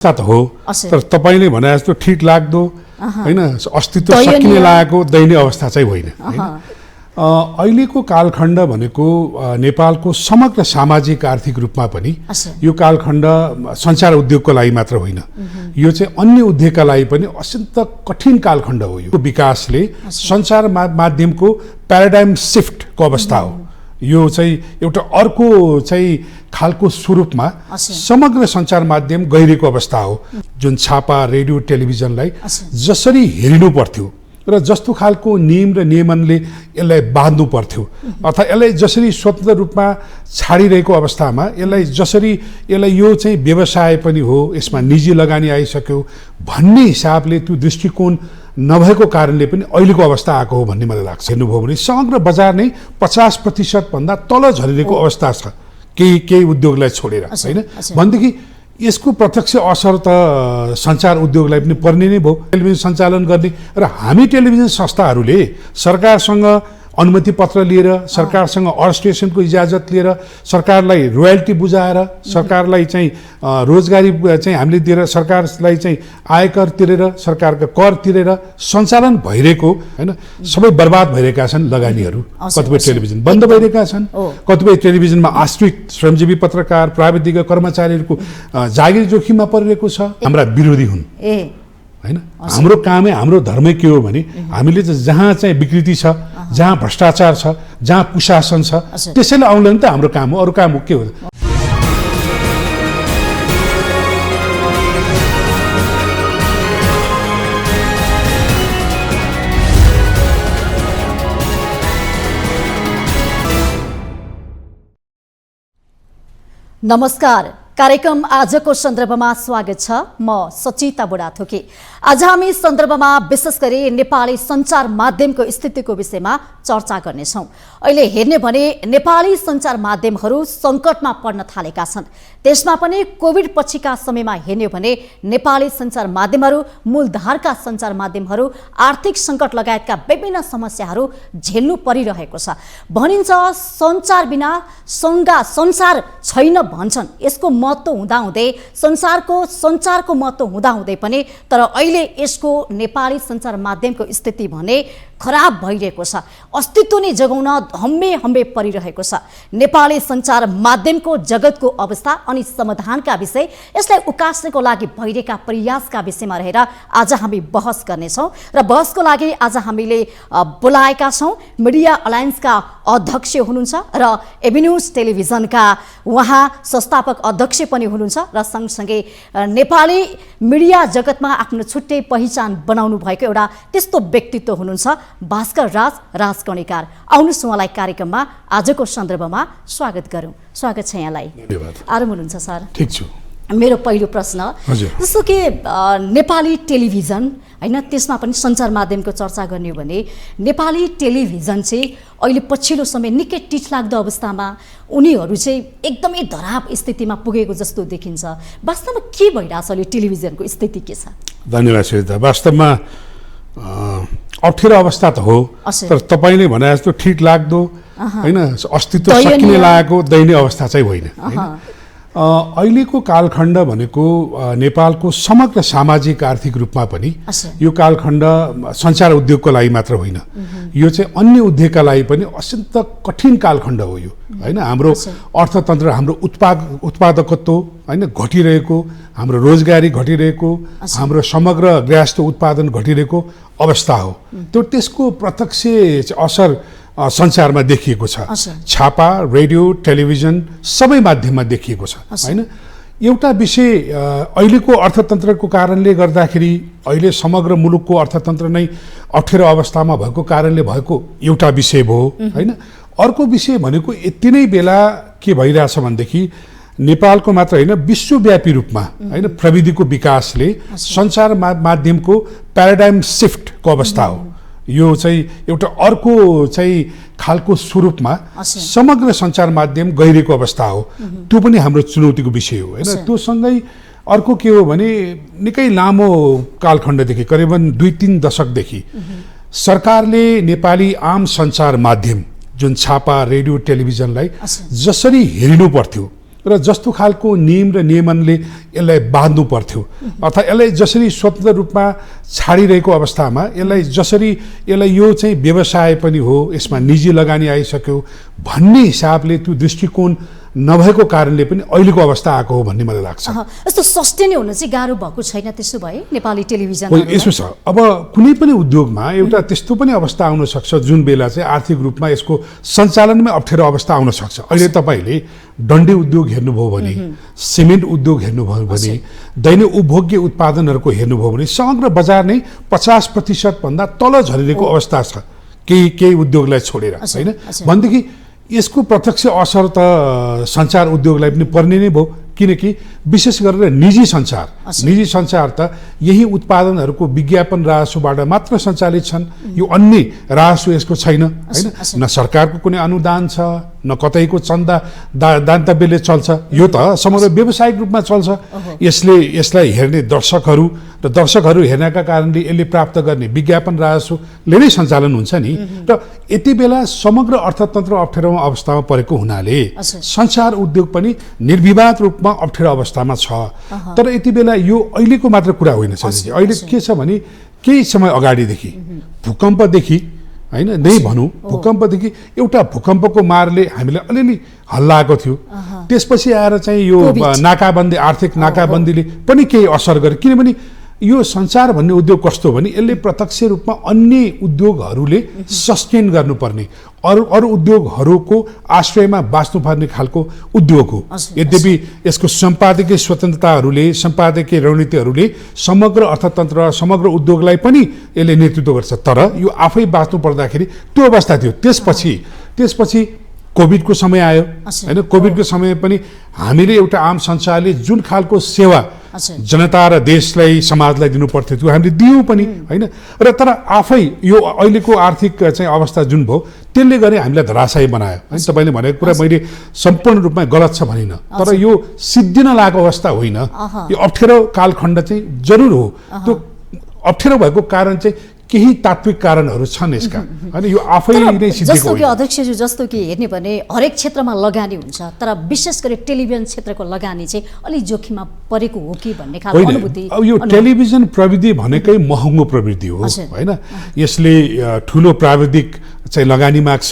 त हो तर तपाईले भने जस्तो ठीक लाग्दो हैन अस्तित्व सकिने लागेको दैनिक अवस्था चाहिँ होइन हैन अहिलेको कालखण्ड भनेको नेपालको समग्र सामाजिक आर्थिक रूपमा पनि यो कालखण्ड सञ्चार उद्योगको लागि मात्र होइन यो चाहिँ अन्य उद्योगका लागि पनि अत्यन्त कठिन कालखण्ड हो यो विकासले सञ्चार माध्यमको प्याराडाइम शिफ्टको अवस्था हो यो चाहिँ एउटा अर्को चाहिँ खालको स्वरूपमा समग्र सञ्चार माध्यम गहिरेको अवस्था हो जुन छापा रेडियो टेलिभिजनलाई जसरी हेरिनु पर्थ्यो र जस्तो खालको नियम र नियमनले यसलाई बाँध्नु पर्थ्यो अथवा यसलाई जसरी स्वतन्त्र रूपमा छाडिरहेको अवस्थामा यसलाई यो चाहिँ व्यवसाय पनि हो यसमा निजी लगानी आइसक्यो भन्ने हिसाबले त्यो दृष्टिकोण नभएको कारणले पनि अहिलेको अवस्था आएको हो भन्ने मलाई लाग्छ हेर्नुभयो भने समग्र बजार नै 50% भन्दा तल झरिरहेको अवस्था छ केही उद्योगलाई छोडेर हैन भनेदेखि यसको प्रत्यक्ष असर त सञ्चार उद्योगलाई पनि पर्ने नै भयो टेलिभिजन सञ्चालन गर्ने र हामी टेलिभिजन संस्थाहरूले सरकारसँग अनुमति पत्र लिएर सरकारसँग अल स्टेसनको इजाजत लिएर सरकारलाई रोयल्टी बुझाएर सरकारलाई चाहिँ रोजगारी चाहिँ हामीले दिएर सरकारलाई चाहिँ आयकर तिरेर सरकारका कर तिरेर सञ्चालन भइरहेको हैन सबै बर्बाद भइरहेका छन् लगानीहरू कतिपय टेलिभिजन बन्द भइरहेका छन् कतिपय टेलिभिजनमा आश्रित श्रमजीवी पत्रकार प्राविधिक कर्मचारीहरूको जागिर जोखिममा परिरहेको छ हाम्रा विरोधी हुन् हैन हाम्रो कामै हाम्रो धर्मै के हो भने हामीले जहाँ चाहिँ विकृति छ जहाँ भ्रष्टाचार छ जहाँ कुशासन छ त्यसैले आउन त हाम्रो काम हो अरु काम के हो नमस्कार कार्यक्रम आजको सन्दर्भमा स्वागत छ म सचिता बुढाथोकी आज हामी सन्दर्भमा विशेष गरी नेपाली सञ्चार माध्यमको स्थितिको विषयमा चर्चा गर्नेछौं अहिले हेर्ने भने नेपाली सञ्चार माध्यमहरू संकटमा पर्न थालेका छन् त्यसमा पनि कोभिड पछिका समयमा हेर्ने भने नेपाली सञ्चार माध्यमहरू मूलधारका सञ्चार माध्यमहरू आर्थिक संकट लगायतका विभिन्न समस्याहरू झेल्नु परिरहेको छ भनिन्छ सञ्चार बिना संसार छैन भन्छन् यसको महत्त्व हुँदाहुँदै सञ्चारको महत्त्व हुँदाहुँदै पनि तर अहिले यसको नेपाली सञ्चार माध्यमको स्थिति भने खराब भइरहेको छ अस्तित्व नै जगाउन हम्बे परिरहेको छ नेपाली सञ्चार माध्यमको जगतको अवस्था अनि समाधानका विषय यसलाई उकास्नको लागि भइरहेका प्रयासका विषयमा रहेर आज हामी बहस गर्नेछौँ र बहसको लागि आज हामीले बोलाएका छौँ मिडिया अलायन्सका अध्यक्ष हुनुहुन्छ र एभिन्यूज टेलिभिजनका उहाँ संस्थापक अध्यक्ष पनि हुनुहुन्छ र सँगसँगै नेपाली मिडिया जगतमा आफ्नो छुट्टै पहिचान बनाउनु भएको एउटा त्यस्तो व्यक्तित्व हुनुहुन्छ भास्कर राजकर्णिकार आउनुहोस् उहाँलाई कार्यक्रममा आजको सन्दर्भमा स्वागत गरौँ स्वागत छ यहाँलाई आराम हुनुहुन्छ सर ठीक छु मेरो पहिलो प्रश्न जस्तो कि नेपाली टेलिभिजन हैन त्यसमा पनि सञ्चार माध्यमको चर्चा गर्ने हो भने नेपाली टेलिभिजन चाहिँ अहिले पछिल्लो समय निकै टिठलाग्दो अवस्थामा उनीहरू चाहिँ एकदमै धराप स्थितिमा पुगेको जस्तो देखिन्छ वास्तवमा के भइरहेछ अहिले टेलिभिजनको स्थिति के छ धन्यवाद सरिता वास्तवमा अप्ठ्यारो अवस्था त हो तर तपाईले भने जस्तो ठीक लाग्दो हैन अस्तित्व सकिने लागेको दैनिक अवस्था चाहिँ होइन अहिलेको कालखण्ड भनेको नेपालको समग्र सामाजिक आर्थिक रूपमा पनि यो कालखण्ड सञ्चार उद्योगको लागि मात्र होइन यो चाहिँ अन्य उद्योगका लागि पनि अत्यन्त कठिन कालखण्ड हो यो हैन हाम्रो अर्थतन्त्र हाम्रो उत्पादकत्व हैन घटिरहेको हाम्रो रोजगारी घटिरहेको हाम्रो समग्र गृहस्थ उत्पादन घटिरहेको अवस्था हो त्यसको प्रत्यक्ष असर सञ्चारमा देखिएको छ छापा रेडियो टेलिभिजन सबै माध्यममा देखिएको छ हैन एउटा विषय अहिलेको अर्थतन्त्रको कारणले गर्दाखेरि अहिले समग्र मुलुकको अर्थतन्त्र नै अप्ठ्यारो अवस्थामा भएको कारणले भएको एउटा विषय भयो हैन अर्को विषय भनेको यति नै बेला के भइरहेछ भनेदेखि नेपालको मात्र होइन विश्वव्यापी रूपमा हैन प्रविधिको विकासले सञ्चार माध्यमको प्याराडाइम शिफ्टको अवस्था हो यो चाहिँ एउटा अर्को चाहिँ खालको स्वरूपमा समग्र सञ्चार माध्यम गहिरेको अवस्था हो त्यो पनि हाम्रो चुनौतीको विषय हो हैन त्यो सँगै अर्को के हो भने निकै लामो कालखण्डदेखि करिबन 2-3 दशकदेखि सरकारले नेपाली आम सञ्चार माध्यम जुन छापा रेडियो टेलिभिजनलाई जसरी हेरिनु पर्थ्यो र जस्तो खालको नियम र नियमनले यसलाई बाँध्नु पर्थ्यो अथवा यसलाई जसरी स्वतन्त्र रूपमा छाडिरहेको अवस्थामा यसलाई यो चाहिँ व्यवसाय पनि हो, यसमा निजी लगानी आइसक्यो भन्ने हिसाबले त्यो दृष्टिकोण नभएको कारणले पनि अहिलेको अवस्था आएको हो भन्ने मलाई लाग्छ। यस्तो सस्टेन हुन चाहिँ गाह्रो भएको छैन त्यसो भए नेपाली टेलिभिजन? यसो छ, अब कुनै पनि उद्योगमा एउटा त्यस्तो पनि अवस्था आउन सक्छ जुन बेला चाहिँ आर्थिक रूपमा यसको सञ्चालनमै अप्ठ्यारो अवस्था आउन सक्छ। अहिले तपाईँले डन्डी उद्योग हेर्नुभयो भने, सिमेन्ट उद्योग हेर्नुभयो भने, दैनिक उपभोग्य उत्पादनहरूको हेर्नुभयो भने समग्र बजार नै 50% भन्दा तल झरिरहेको अवस्था छ केही उद्योगलाई छोडेर, होइन? भनेदेखि यसको प्रत्यक्ष असर त सञ्चार उद्योगलाई पनि पर्ने नै भयो, किनकि विशेष गरेर निजी सञ्चार त यही उत्पादनहरूको विज्ञापन राजस्वबाट मात्र सञ्चालित छन्। यो अन्य राजस्व यसको छैन, होइन? न सरकारको कुनै अनुदान छ, न कतैको चन्दा दान्तव्यले चल्छ, यो त समग्र व्यावसायिक रूपमा चल्छ। यसलाई हेर्ने दर्शकहरू हेर्नका कारणले यसले प्राप्त गर्ने विज्ञापन राजस्वले नै सञ्चालन हुन्छ नि। र यति बेला समग्र अर्थतन्त्र अप्ठ्यारो अवस्थामा परेको हुनाले सञ्चार उद्योग पनि निर्विवाद रूपमा अप्ठ्यारो अवस्थामा छ। तर यति बेला यो अहिलेको मात्र कुरा होइन सर। अहिले के छ भने केही समय अगाडिदेखि भूकम्पदेखि, होइन, नै भनौँ, भूकम्पदेखि एउटा भूकम्पको मारले हामीलाई अलिअलि हल्लाएको थियो। त्यसपछि आएर चाहिँ यो नाकाबन्दी, आर्थिक नाकाबन्दीले पनि केही असर गर्यो। किनभने यो सञ्चार भन्ने उद्योग कस्तो भने यसले प्रत्यक्ष रूपमा अन्य उद्योगहरूले सस्टेन गर्नुपर्ने, अरू उद्योगहरूको आश्रयमा बाँच्नुपर्ने खालको उद्योग हो। यद्यपि यसको सम्पादकीय स्वतन्त्रताहरूले, सम्पादकीय रणनीतिहरूले समग्र अर्थतन्त्र, समग्र उद्योगलाई पनि यसले नेतृत्व गर्छ। तर यो आफै बाँच्नु पर्दाखेरि त्यो अवस्था थियो। त्यसपछि कोभिडको समय आयो, होइन? कोभिडको समय पनि हामीले एउटा आम सञ्चारले जुन खालको सेवा जनता र देशलाई, समाजलाई दिनु पर्थ्यो त्यो हामीले दियौँ पनि, होइन? र तर आफै यो अहिलेको आर्थिक चाहिँ अवस्था जुन भयो त्यसले गर्दा हामीलाई धराशायी बनायो, होइन? तपाईँले भनेको कुरा मैले सम्पूर्ण रूपमा गलत छ भनिनँ, तर यो सिद्धिन लागेको अवस्था होइन। यो अप्ठ्यारो कालखण्ड चाहिँ जरुर हो। त्यो अप्ठ्यारो भएको कारण चाहिँ केही तात्विक कारणहरू छन् यसका, होइन? यो आफै नै सिद्धिएको जस्तो कि अध्यक्षज्यू, जस्तो कि हेर्ने भने हरेक क्षेत्रमा लगानी हुन्छ, तर विशेष गरी टेलिभिजन क्षेत्रको लगानी चाहिँ अलिक जोखिममा परेको हो कि भन्ने खालको अनुभूति? अब यो टेलिभिजन प्रविधि भनेकै महँगो प्रविधि हो, होइन? यसले ठुलो प्राविधिक चाहिँ लगानी माग्छ,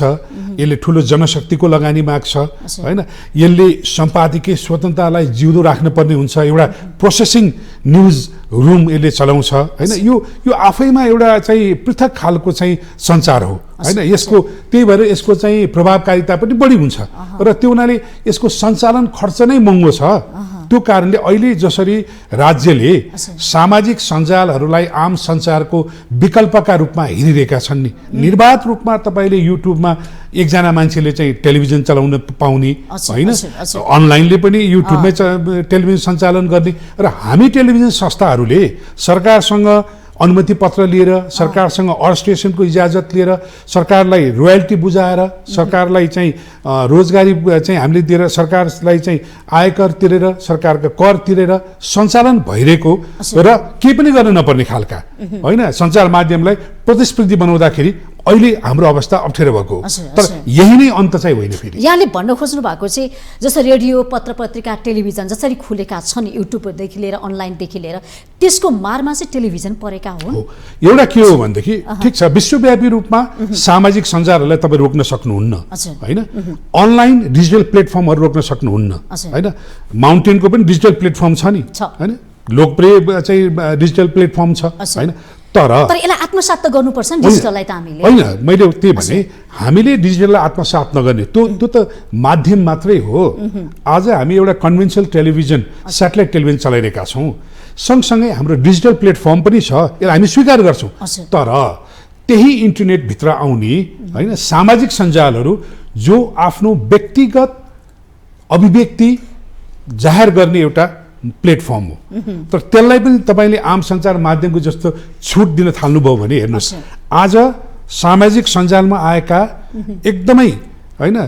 यसले ठुलो जनशक्तिको लगानी माग्छ, होइन? यसले सम्पादकीय स्वतन्त्रतालाई जिउँदो राख्नुपर्ने हुन्छ, एउटा प्रोसेसिङ न्युज रुम यसले चलाउँछ, होइन? यो आफैमा एउटा चाहिँ पृथक खालको चाहिँ सञ्चार हो, होइन? त्यही भएर यसको चाहिँ प्रभावकारिता पनि बढी हुन्छ र त्यो हुनाले यसको सञ्चालन खर्च नै महँगो छ। त्यो कारणले अहिले जसरी राज्यले सामाजिक सञ्जालहरूलाई आम सञ्चारको विकल्पका रूपमा हेरिरहेका छन् नि, निर्वाध रूपमा तपाईँले युट्युबमा एकजना मान्छेले चाहिँ टेलिभिजन चलाउन पाउने, होइन? अनलाइनले पनि युट्युबमै टेलिभिजन सञ्चालन गर्ने र हामी टेलिभिजन संस्थाहरूले सरकारसँग अनुमति पत्र लिएर, सरकारसँग अर स्टेसनको इजाजत लिएर, सरकारलाई रोयल्टी बुझाएर, सरकारलाई चाहिँ रोजगारी चाहिँ हामीले दिएर, सरकारलाई चाहिँ आयकर तिरेर, सरकारका कर तिरेर सञ्चालन भइरहेको र केही पनि गर्न नपर्ने खालका, होइन? सञ्चार माध्यमलाई प्रतिस्पर्धी बनाउँदाखेरि अहिले हाम्रो अवस्था अप्ठ्यारो भएको हो। तर यही नै अन्त चाहिँ होइन। फेरि यहाँले भन्न खोज्नु भएको चाहिँ जस्तो रेडियो, पत्र पत्रिका, टेलिभिजन जसरी खुलेका छन्, युट्युबदेखि लिएर अनलाइनदेखि लिएर, त्यसको मारमा चाहिँ टेलिभिजन परेका हुन्। एउटा के हो भनेदेखि, ठिक छ, विश्वव्यापी रूपमा सामाजिक सञ्जालहरूलाई तपाईँ रोक्न सक्नुहुन्न, होइन? अनलाइन डिजिटल प्लेटफर्महरू रोक्न सक्नुहुन्न, होइन? माउन्टेनको पनि डिजिटल प्लेटफर्म छ नि, होइन? लोकप्रिय चाहिँ डिजिटल प्लेटफर्म छ, होइन? तर यसलाई आत्मसात त गर्नुपर्छ नि डिजिटललाई त हामीले, होइन? मैले त्यही भने हामीले डिजिटललाई आत्मसात नगर्ने, त्यो त माध्यम मात्रै हो। आज हामी एउटा कन्भेन्सनल टेलिभिजन, स्याटेलाइट टेलिभिजन चलाइरहेका छौँ, सँगसँगै हाम्रो डिजिटल प्लेटफर्म पनि छ, यसलाई हामी स्वीकार गर्छौँ। तर त्यही इन्टरनेटभित्र आउने, होइन, सामाजिक सञ्जालहरू जो आफ्नो व्यक्तिगत अभिव्यक्ति जाहेर गर्ने एउटा प्लेटफर्म हो, तर त्यसलाई पनि तपाईँले आम सञ्चार माध्यमको जस्तो छुट दिन थाल्नुभयो भने हेर्नुहोस्, आज सामाजिक सञ्जालमा आएका एकदमै, होइन,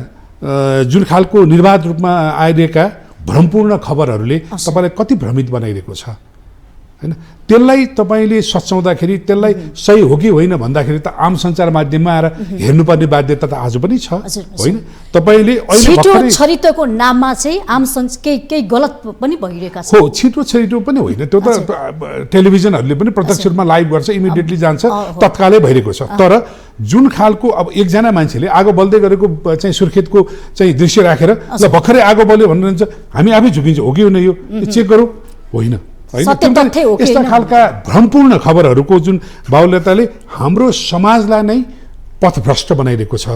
जुन खालको निर्वाध रूपमा आइरहेका भ्रमपूर्ण खबरहरूले तपाईँलाई कति भ्रमित बनाइरहेको छ, हैन त्यसलाई तपाईले सच्याउँदाखेरि त्यसलाई सही हो कि होइन भन्दाखेरि त आम सञ्चार माध्यममा आएर हेर्नुपर्ने बाध्यता त आज पनि छ होइन तपाईले अहिले छिटो भर्खरै छरितोको नाममा चाहिँ आम केही गलत पनि भइरहेका छन् हो छिटो छरिटो पनि होइन त्यो त टेलिभिजनहरूले पनि प्रत्यक्ष रूपमा लाइभ गर्छ इमिडिएटली जान्छ तत्कालै भइरहेको छ तर जुन खालको अब एकजना मान्छेले आगो बल्दै गरेको चाहिँ सुर्खेतको चाहिँ दृश्य राखेर ल भर्खरै आगो बल्यो भन्नुहुन्छ हामी आफै झुकिन्छ हो कि होइन यो चेक गरौँ होइन यस्ता खालका भ्रमपूर्ण खबरहरूको जुन बाहुल्यताले हाम्रो समाजलाई नै पथभ्रष्ट बनाइरहेको छ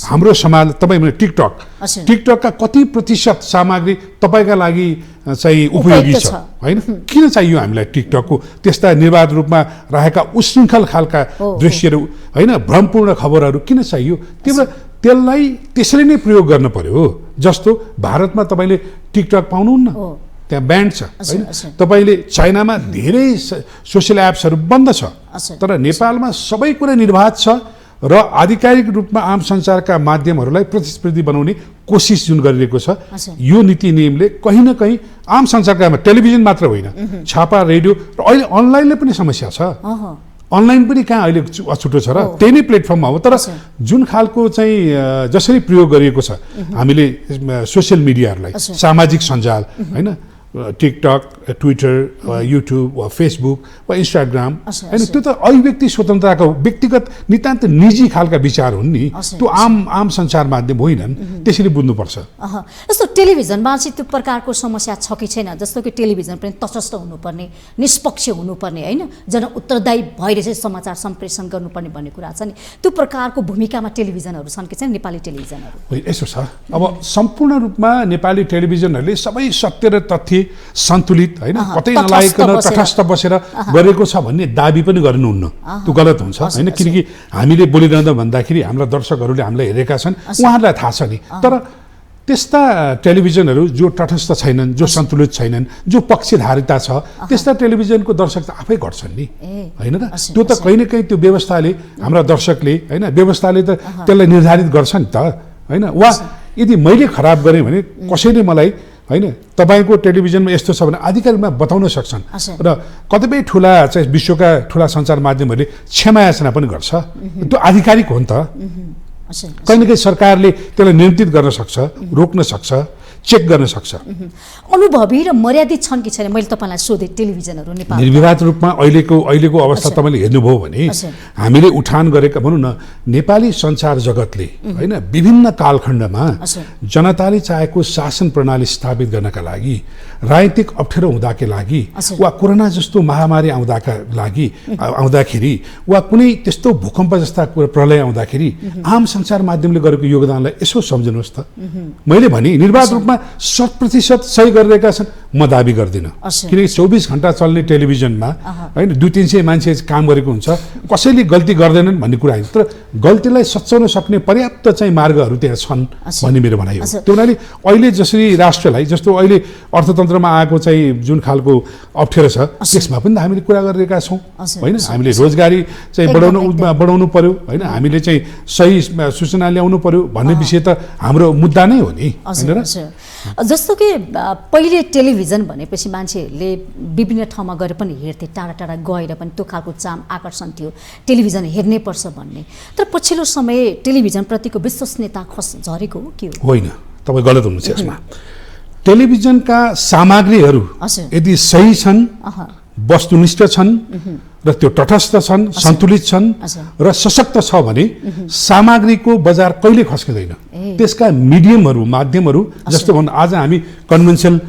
हाम्रो समाज तपाईँ टिकटकका कति प्रतिशत सामग्री तपाईँका लागि चाहिँ उपयोगी छ होइन किन चाहियो हामीलाई टिकटकको त्यस्ता निर्वाध रूपमा रहेका उशृङ्खल खालका दृश्यहरू होइन भ्रमपूर्ण खबरहरू किन चाहियो त्यसलाई त्यसरी नै प्रयोग गर्न पर्यो जस्तो भारतमा तपाईँले टिकटक पाउनुहुन्न त्यहाँ ब्यान्ड छ होइन तपाईँले चाइनामा धेरै सोसियल एप्सहरू बन्द छ तर नेपालमा सबै कुरा निर्वाध छ र आधिकारिक रूपमा आम सञ्चारका माध्यमहरूलाई प्रतिस्पर्धी बनाउने कोसिस जुन गरिरहेको छ यो नीति नियमले कहीँ न कहीँ आम सञ्चारका टेलिभिजन मात्र होइन छापा रेडियो र अहिले अनलाइनले पनि समस्या छ अनलाइन पनि कहाँ अहिले अछुटो छ र त्यही नै प्लेटफर्ममा हो तर जुन खालको चाहिँ जसरी प्रयोग गरिएको छ हामीले सोसियल मिडियाहरूलाई सामाजिक सञ्जाल होइन टिकटक ट्विटर युट्युब वा फेसबुक वा इन्स्टाग्राम होइन त्यो त अभिव्यक्ति स्वतन्त्रताको व्यक्तिगत नितान्त निजी खालका विचार हुन् नि त्यो आम सञ्चार माध्यम होइनन् त्यसरी बुझ्नुपर्छ जस्तो टेलिभिजनमा चाहिँ त्यो प्रकारको समस्या छ कि छैन जस्तो कि टेलिभिजन पनि तटस्थ हुनुपर्ने निष्पक्ष हुनुपर्ने होइन जन उत्तरदायी भएर चाहिँ समाचार सम्प्रेषण गर्नुपर्ने भन्ने कुरा छ नि त्यो प्रकारको भूमिकामा टेलिभिजनहरू छन् कि छैन नेपाली टेलिभिजनहरू यसो छ अब सम्पूर्ण रूपमा नेपाली टेलिभिजनहरूले सबै सत्य र तथ्य सन्तुलित होइन कतै नलागिकन तटस्थ बसेर गरेको छ भन्ने दाबी पनि गर्नुहुन्न त्यो गलत हुन्छ होइन किनकि हामीले बोलिरहँदा भन्दाखेरि हाम्रा दर्शकहरूले हामीलाई हेरेका छन् उहाँहरूलाई थाहा छ नि तर त्यस्ता टेलिभिजनहरू जो तटस्थ छैनन् जो सन्तुलित छैनन् जो पक्षधारिता छ त्यस्ता टेलिभिजनको दर्शक त आफै घट्छन् नि होइन र त्यो त कहीँ न कहीँ त्यो व्यवस्थाले हाम्रा दर्शकले होइन व्यवस्थाले त त्यसलाई निर्धारित गर्छ नि त होइन वा यदि मैले खराब गरेँ भने कसैले मलाई होइन तपाईँको टेलिभिजनमा यस्तो छ भने आधिकारिकमा बताउन सक्छन् र कतिपय ठुला चाहिँ विश्वका ठुला सञ्चार माध्यमहरूले क्षमायाचना पनि गर्छ त्यो आधिकारिक हो नि त कहीँ न कहीँ सरकारले त्यसलाई नियन्त्रित गर्न सक्छ रोक्न सक्छ चेक गर्न सक्छ अनुभवी र मर्यादित छन् कि छैन मैले तपाईँलाई सोधेँ टेलिभिजनहरू नेपाल निर्विवाद रूपमा अहिलेको अवस्था तपाईँले हेर्नुभयो भने हामीले उठान गरेका भनौँ न नेपाली सञ्चार जगतले होइन विभिन्न कालखण्डमा जनताले चाहेको शासन प्रणाली स्थापित गर्नका लागि राजनीतिक अप्ठ्यारो हुँदाका लागि वा कोरोना जस्तो महामारी आउँदाखेरि वा कुनै त्यस्तो भूकम्प जस्ता प्रलय आउँदाखेरि आम सञ्चार माध्यमले गरेको योगदानलाई यसो सम्झनुहोस् त मैले भने निर्वाध रूपमा 100% सही गरिरहेका छन् म दाबी गर्दिनँ किनकि 24 घण्टा चल्ने टेलिभिजनमा होइन 200-300 मान्छे काम गरेको हुन्छ कसैले गल्ती गर्दैनन् भन्ने कुरा होइन तर गल्तीलाई सच्याउन सक्ने पर्याप्त चाहिँ मार्गहरू त्यहाँ छन् भन्ने मेरो भनाइ हो त्यो हुनाले अहिले जसरी राष्ट्रलाई जस्तो अहिले अर्थतन्त्रमा आएको चाहिँ जुन खालको अप्ठ्यारो छ त्यसमा पनि हामीले कुरा गरिरहेका छौँ होइन हामीले रोजगारी चाहिँ बढाउनु पर्यो होइन हामीले चाहिँ सही सूचना ल्याउनु पर्यो भन्ने विषय त हाम्रो मुद्दा नै हो नि होइन र जस्तो कि पहिले टेलिभिजन भनेपछि मान्छेहरूले विभिन्न ठाउँमा गएर पनि हेर्थे टाढा टाढा गएर पनि त्यो खालको चाम आकर्षण थियो टेलिभिजन हेर्नै पर्छ भन्ने तर पछिल्लो समय टेलिभिजनप्रतिको विश्वसनीयता झरेको हो के हो होइन तपाईँ गलत हुनुहुन्छ यसमा टेलिभिजनका सामग्रीहरू यदि सही छन् वस्तुनिष्ठ छन् र त्यो तटस्थ छन् सन्तुलित छन् र सशक्त छ भने सामग्रीको बजार कहिले खस्किँदैन त्यसका मिडियमहरू माध्यमहरू जस्तो भन्नु आज हामी कन्भेन्सनल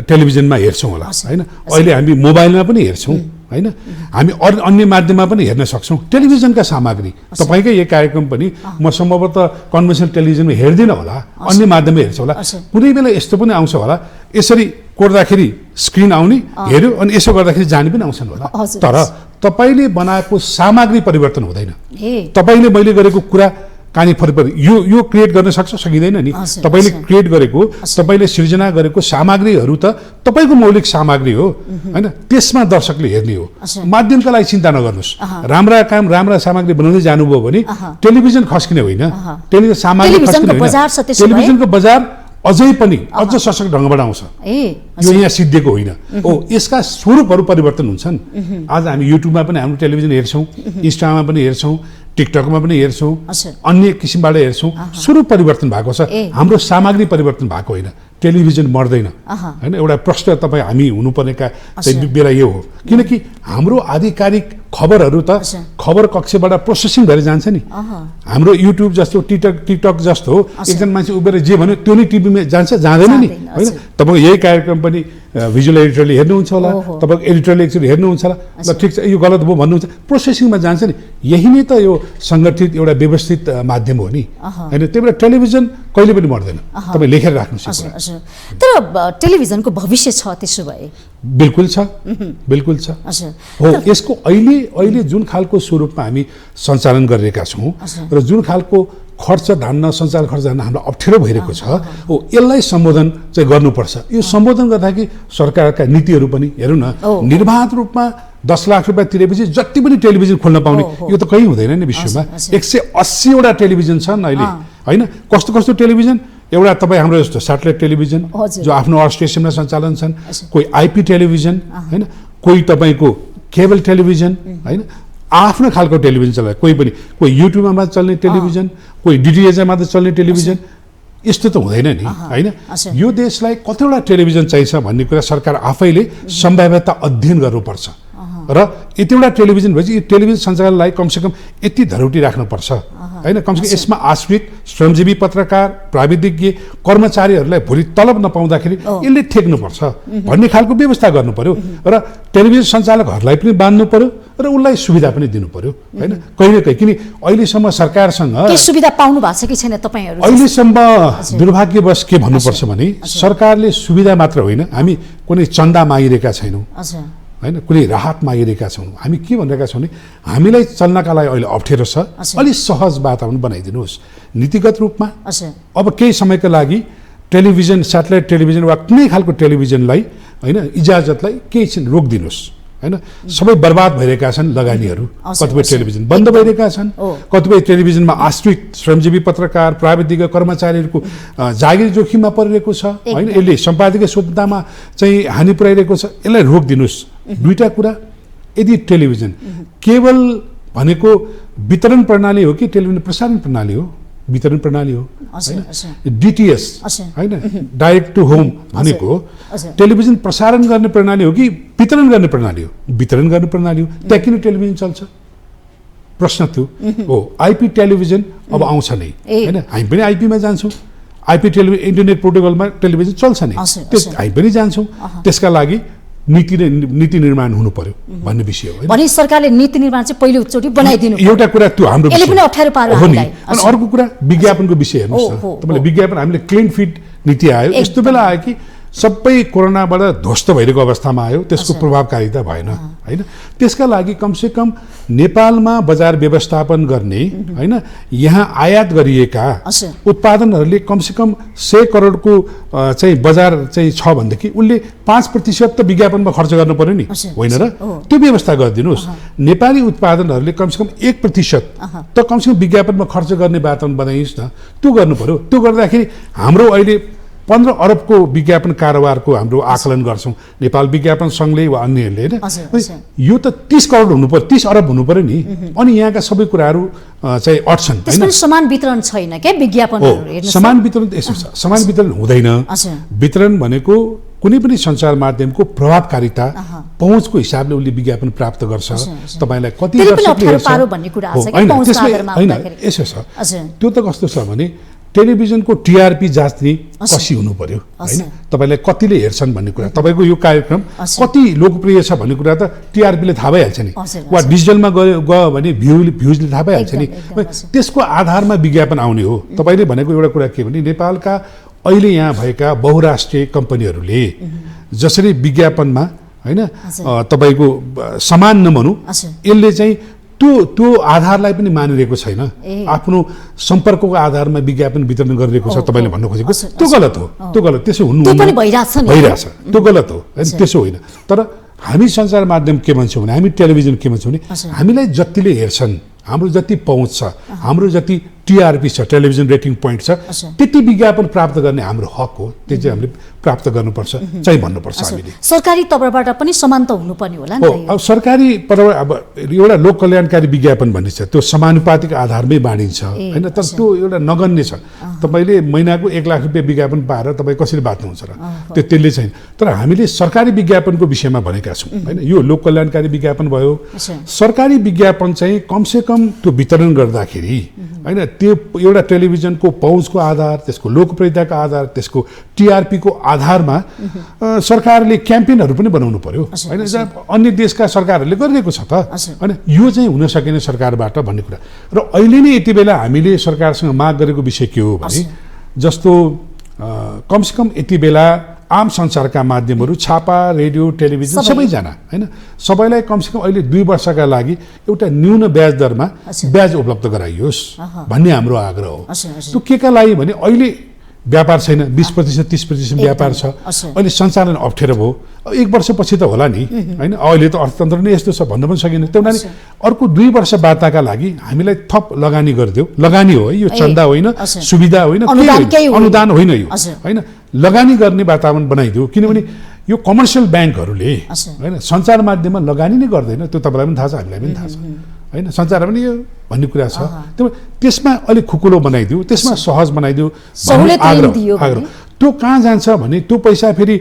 टेलिभिजनमा हेर्छौँ होला होइन अहिले हामी मोबाइलमा पनि हेर्छौँ होइन हामी अन्य माध्यममा पनि हेर्न सक्छौँ टेलिभिजनका सामग्री तपाईँकै यो कार्यक्रम पनि म सम्भवतः कन्भेन्सनल टेलिभिजनमा हेर्दिनँ होला अन्य माध्यममा हेर्छु होला कुनै बेला यस्तो पनि आउँछ होला यसरी कोर्दाखेरि स्क्रिन आउने हेऱ्यो अनि यसो गर्दाखेरि जाने पनि आउँछन् होला तर तपाईँले बनाएको सामग्री परिवर्तन हुँदैन तपाईँले मैले गरेको कुरा कहानी फरक यो क्रिएट गर्न सकिँदैन नि तपाईँले क्रिएट गरेको तपाईँले सृजना गरेको सामग्रीहरू त तपाईँको मौलिक सामग्री हो होइन त्यसमा दर्शकले हेर्ने हो माध्यमका लागि चिन्ता नगर्नुहोस् राम्रा काम राम्रा सामग्री बनाउँदै जानुभयो भने टेलिभिजन खस्किने होइन टेलिभिजन सामग्री खस्किने होइन टेलिभिजनको बजार अझै पनि अझ सशक्त ढङ्गबाट आउँछ। यो यहाँ सिद्धिएको होइन हो, यसका स्वरूपहरू परिवर्तन हुन्छन्। आज हामी युट्युबमा पनि हाम्रो टेलिभिजन हेर्छौँ, इन्स्टामा पनि हेर्छौँ, टिकटकमा पनि हेर्छौँ, अन्य किसिमबाट हेर्छौँ। स्वरूप परिवर्तन भएको छ, हाम्रो सामग्री परिवर्तन भएको होइन। टेलिभिजन मर्दैन होइन, एउटा प्रश्न तपाईँ हामी हुनुपर्नेका चाहिँ बेला यो हो, किनकि हाम्रो आधिकारिक खबरहरू त खबर कक्षबाट प्रोसेसिङ भएर जान्छ नि। हाम्रो युट्युब जस्तो टिकटक जस्तो एकजना मान्छे उभिएर जे भन्यो त्यो नै टिभीमा जान्छ, जाँदैन नि होइन। तपाईँको यही कार्यक्रम पनि भिजुअल एडिटरले हेर्नुहुन्छ होला, तपाईँको एडिटरले एकचोटि हेर्नुहुन्छ होला, ल ठिक छ यो गलत भयो भन्नुहुन्छ, प्रोसेसिङमा जान्छ नि। यही नै त यो सङ्गठित एउटा व्यवस्थित माध्यम हो नि होइन। त्यही भएर टेलिभिजन कहिले पनि मर्दैन, तपाईँ लेखेर राख्नुहोस्। तर टेलिभिजनको भविष्य छ त्यसो भए? बिल्कुल छ, बिल्कुल छ हो। यसको अहिले जुन खालको स्वरूपमा हामी सञ्चालन गरिरहेका छौँ र जुन खालको खर्च धान्न, सञ्चालन खर्च धान्न हामीलाई अप्ठ्यारो भइरहेको छ हो, यसलाई सम्बोधन चाहिँ गर्नुपर्छ। यो सम्बोधन गर्दाखेरि सरकारका नीतिहरू पनि हेरौँ न, निर्बाध रूपमा 10 लाख रुपियाँ तिरेपछि जति पनि टेलिभिजन खोल्न पाउने यो त कहीँ हुँदैन नि विश्वमा। 180 वटा टेलिभिजन छन् अहिले होइन। कस्तो कस्तो टेलिभिजन? एउटा तपाईँ हाम्रो जस्तो स्याटेलाइट टेलिभिजन जो आफ्नो अर्थ स्टेसनमा सञ्चालन छन्, कोही आइपी टेलिभिजन होइन, कोही तपाईँको केबल टेलिभिजन होइन, आफ्नो खालको टेलिभिजन चलाए, कोही युट्युबमा चल्ने टेलिभिजन, कोही डिटिएचमा मात्र चल्ने टेलिभिजन। यस्तो त हुँदैन नि होइन। यो देशलाई कतिवटा टेलिभिजन चाहिन्छ भन्ने कुरा सरकार आफैले सम्भाव्यता अध्ययन गर्नुपर्छ र यतिवटा टेलिभिजन भएपछि यो टेलिभिजन सञ्चालनलाई कमसेकम यति धरोटी राख्नुपर्छ होइन। कमसेकम यसमा आश्रित श्रमजीवी पत्रकार, प्राविधिज्ञ, कर्मचारीहरूलाई भोलि तलब नपाउँदाखेरि यसले ठेक्नुपर्छ भन्ने खालको व्यवस्था गर्नु पर्यो र टेलिभिजन सञ्चालकहरूलाई पनि बाँध्नु पर्यो र उसलाई सुविधा पनि दिनु पर्यो होइन। कहिले कहीँ किन अहिलेसम्म सरकारसँग सुविधा पाउनु भएको छ कि छैन तपाईँहरू? अहिलेसम्म दुर्भाग्यवश के भन्नुपर्छ भने सरकारले सुविधा मात्र होइन, हामी कुनै चन्दा मागिरहेका छैनौँ होइन, कुनै राहत मागिरहेका छौँ। हामी के भनिरहेका छौँ भने हामीलाई चल्नका लागि अहिले अप्ठ्यारो छ, अलिक सहज वातावरण बनाइदिनुहोस् नीतिगत रूपमा। अब केही समयका लागि टेलिभिजन, स्याटेलाइट टेलिभिजन वा कुनै खालको टेलिभिजनलाई होइन इजाजतलाई केही चाहिँ रोकिदिनुहोस् होइन। सबै बर्बाद भइरहेका छन् लगानीहरू, कतिपय टेलिभिजन बन्द भइरहेका छन्, कतिपय टेलिभिजनमा आश्रित श्रमजीवी पत्रकार, प्राविधिक कर्मचारीहरूको जागिर जोखिममा परिरहेको छ होइन। यसले सम्पादकीय स्वतन्त्रतामा चाहिँ हानि पुर्याइरहेको छ, यसलाई रोकिदिनुहोस्। दुईटा कुरा, यदि टेलिभिजन केवल भनेको वितरण प्रणाली हो कि टेलिभिजन प्रसारण प्रणाली हो? वितरण प्रणाली हो होइन। डिटिएस होइन, डाइरेक्ट टु होम भनेको टेलिभिजन प्रसारण गर्ने प्रणाली हो कि वितरण गर्ने प्रणाली हो? वितरण गर्ने प्रणाली हो, त्यहाँ किन टेलिभिजन चल्छ प्रश्न थियो हो। आइपी टेलिभिजन अब आउँछ नै होइन, हामी पनि आइपीमा जान्छौँ, आइपी टेलिभिजन इन्टरनेट प्रोटोकलमा टेलिभिजन चल्छ नि, हामी पनि जान्छौँ। त्यसका लागि नीति निर्माण हुनु पर्यो भन्ने विषय हो भने सरकारले नीति निर्माण चाहिँ पहिलोचोटि बनाइदिनु। एउटा कुरा त्यो हाम्रो यसले पनि अप्ठ्यारो पार्यो हो नि। अनि अर्को कुरा विज्ञापनको विषय हेर्नुहोस् न तपाईँले। विज्ञापन हामीले क्लिन फिट नीति आयो, यस्तो बेला आयो कि सबै कोरोनाबाट ध्वस्त भइरहेको अवस्थामा आयो, त्यसको प्रभावकारिता भएन होइन। त्यसका लागि कमसेकम नेपालमा बजार व्यवस्थापन गर्ने होइन, यहाँ आयात गरिएका उत्पादनहरूले कमसेकम 100 करोडको चाहिँ बजार चाहिँ छ भनेदेखि उसले 5% त विज्ञापनमा खर्च गर्नु पर्यो नि होइन र? त्यो व्यवस्था गरिदिनुहोस्। नेपाली उत्पादनहरूले कमसेकम 1% त कमसेकम विज्ञापनमा खर्च गर्ने वातावरण बनाइदिनुहोस् न, त्यो गर्नु पर्यो। त्यो गर्दाखेरि हाम्रो अहिले 15 अरबको विज्ञापन कारोबारको हाम्रो आकलन गर्छौँ नेपाल विज्ञापन सङ्घले वा अन्यहरूले होइन। यो त 30 करोड हुनु पर्यो, 30 अरब हुनु पर्यो नि। अनि यहाँका सबै कुराहरू चाहिँ अट्छन् होइन। समान वितरण छैन क्या विज्ञापनहरू? समान वितरण त यसो छ, समान वितरण हुँदैन। वितरण भनेको कुनै पनि सञ्चार माध्यमको प्रभावकारिता, पहुँचको हिसाबले उसले विज्ञापन प्राप्त गर्छ। तपाईँलाई कति होइन यसो छ। त्यो त कस्तो छ भने टेलिभिजनको टिआरपी जाँच्ने कसी हुनु पर्यो होइन। तपाईँलाई कतिले हेर्छन् भन्ने कुरा, तपाईँको यो कार्यक्रम कति लोकप्रिय छ भन्ने कुरा त टिआरपीले थाहा भइहाल्छ नि, वा डिजिटलमा गयो भने भ्युजले थाहा भइहाल्छ नि। त्यसको आधारमा विज्ञापन आउने हो। तपाईँले भनेको एउटा कुरा के भने नेपालका अहिले यहाँ भएका बहुराष्ट्रिय कम्पनीहरूले जसरी विज्ञापनमा होइन तपाईँको समान नभनौँ, यसले चाहिँ त्यो आधारलाई पनि मानिरहेको छैन। आफ्नो सम्पर्कको आधारमा विज्ञापन वितरण गरिरहेको छ तपाईँले भन्नु खोजेको, त्यो गलत हो। त्यो गलत, त्यसो हुनु भइरहेछ, त्यो गलत हो होइन, त्यसो होइन। तर हामी सञ्चार माध्यम के भन्छौँ भने, हामी टेलिभिजन के भन्छौँ भने हामीलाई जतिले हेर्छन्, हाम्रो जति पहुँच छ, हाम्रो जति टिआरपी छ, टेलिभिजन रेटिङ पोइन्ट छ, त्यति विज्ञापन प्राप्त गर्ने हाम्रो हक हो। त्यो चाहिँ हामीले प्राप्त गर्नुपर्छ चाहिँ भन्नुपर्छ हामीले। सरकारी तर्फबाट पनि समान त हुनुपर्ने होला नि त। अब सरकारी अब एउटा लोक कल्याणकारी विज्ञापन भन्ने छ, त्यो समानुपातिक आधारमै बाँडिन्छ होइन, तर त्यो एउटा नगन्य छ। तपाईँले महिनाको 1 लाख रुपियाँ विज्ञापन पाएर तपाईँ कसरी बाँच्नुहुन्छ र, त्यसले छैन। तर हामीले सरकारी विज्ञापनको विषयमा भनेका छौँ होइन, यो लोक कल्याणकारी विज्ञापन भयो। सरकारी विज्ञापन चाहिँ कमसेकम त्यो वितरण गर्दाखेरि होइन, त्यो एउटा टेलिभिजनको पहुँचको आधार, त्यसको लोकप्रियताको आधार, त्यसको टिआरपीको आधारमा सरकारले क्याम्पेनहरू पनि बनाउनु पर्यो होइन, अन्य देशका सरकारहरूले गरिरहेको छ त होइन। यो चाहिँ हुन सकेन सरकारबाट भन्ने कुरा। र अहिले नै यति बेला हामीले सरकारसँग माग गरेको विषय के हो भने, जस्तो कमसेकम यति बेला आम सञ्चारका माध्यमहरू, छापा, रेडियो, टेलिभिजन सबैजना होइन, सबैलाई कमसेकम अहिले 2 वर्षका लागि एउटा न्यून ब्याज दरमा ब्याज उपलब्ध गराइयोस् भन्ने हाम्रो आग्रह हो। त्यो केका लागि भने अहिले व्यापार छैन, 20% 30% व्यापार छ, अहिले सञ्चालन अप्ठ्यारो भयो। 1 वर्षपछि त होला नि होइन, अहिले त अर्थतन्त्र नै यस्तो छ भन्न पनि सकिँदैन। त्यो हुनाले अर्को 2 वर्ष बाटाका लागि हामीलाई थप लगानी गरिदेऊ। लगानी हो है यो, चन्दा होइन, सुविधा होइन, अनुदान होइन यो होइन, लगानी गर्ने वातावरण बनाइदियो। किनभने यो कमर्सियल ब्याङ्कहरूले होइन सञ्चार माध्यममा लगानी नै गर्दैन, त्यो तपाईँलाई पनि थाहा छ, हामीलाई पनि थाहा छ होइन, सञ्चार पनि यो भन्ने कुरा छ। त्यसमा अलिक खुकुलो बनाइदियो, त्यसमा सहज बनाइदियो, आग्रह। त्यो कहाँ जान्छ भने त्यो पैसा फेरि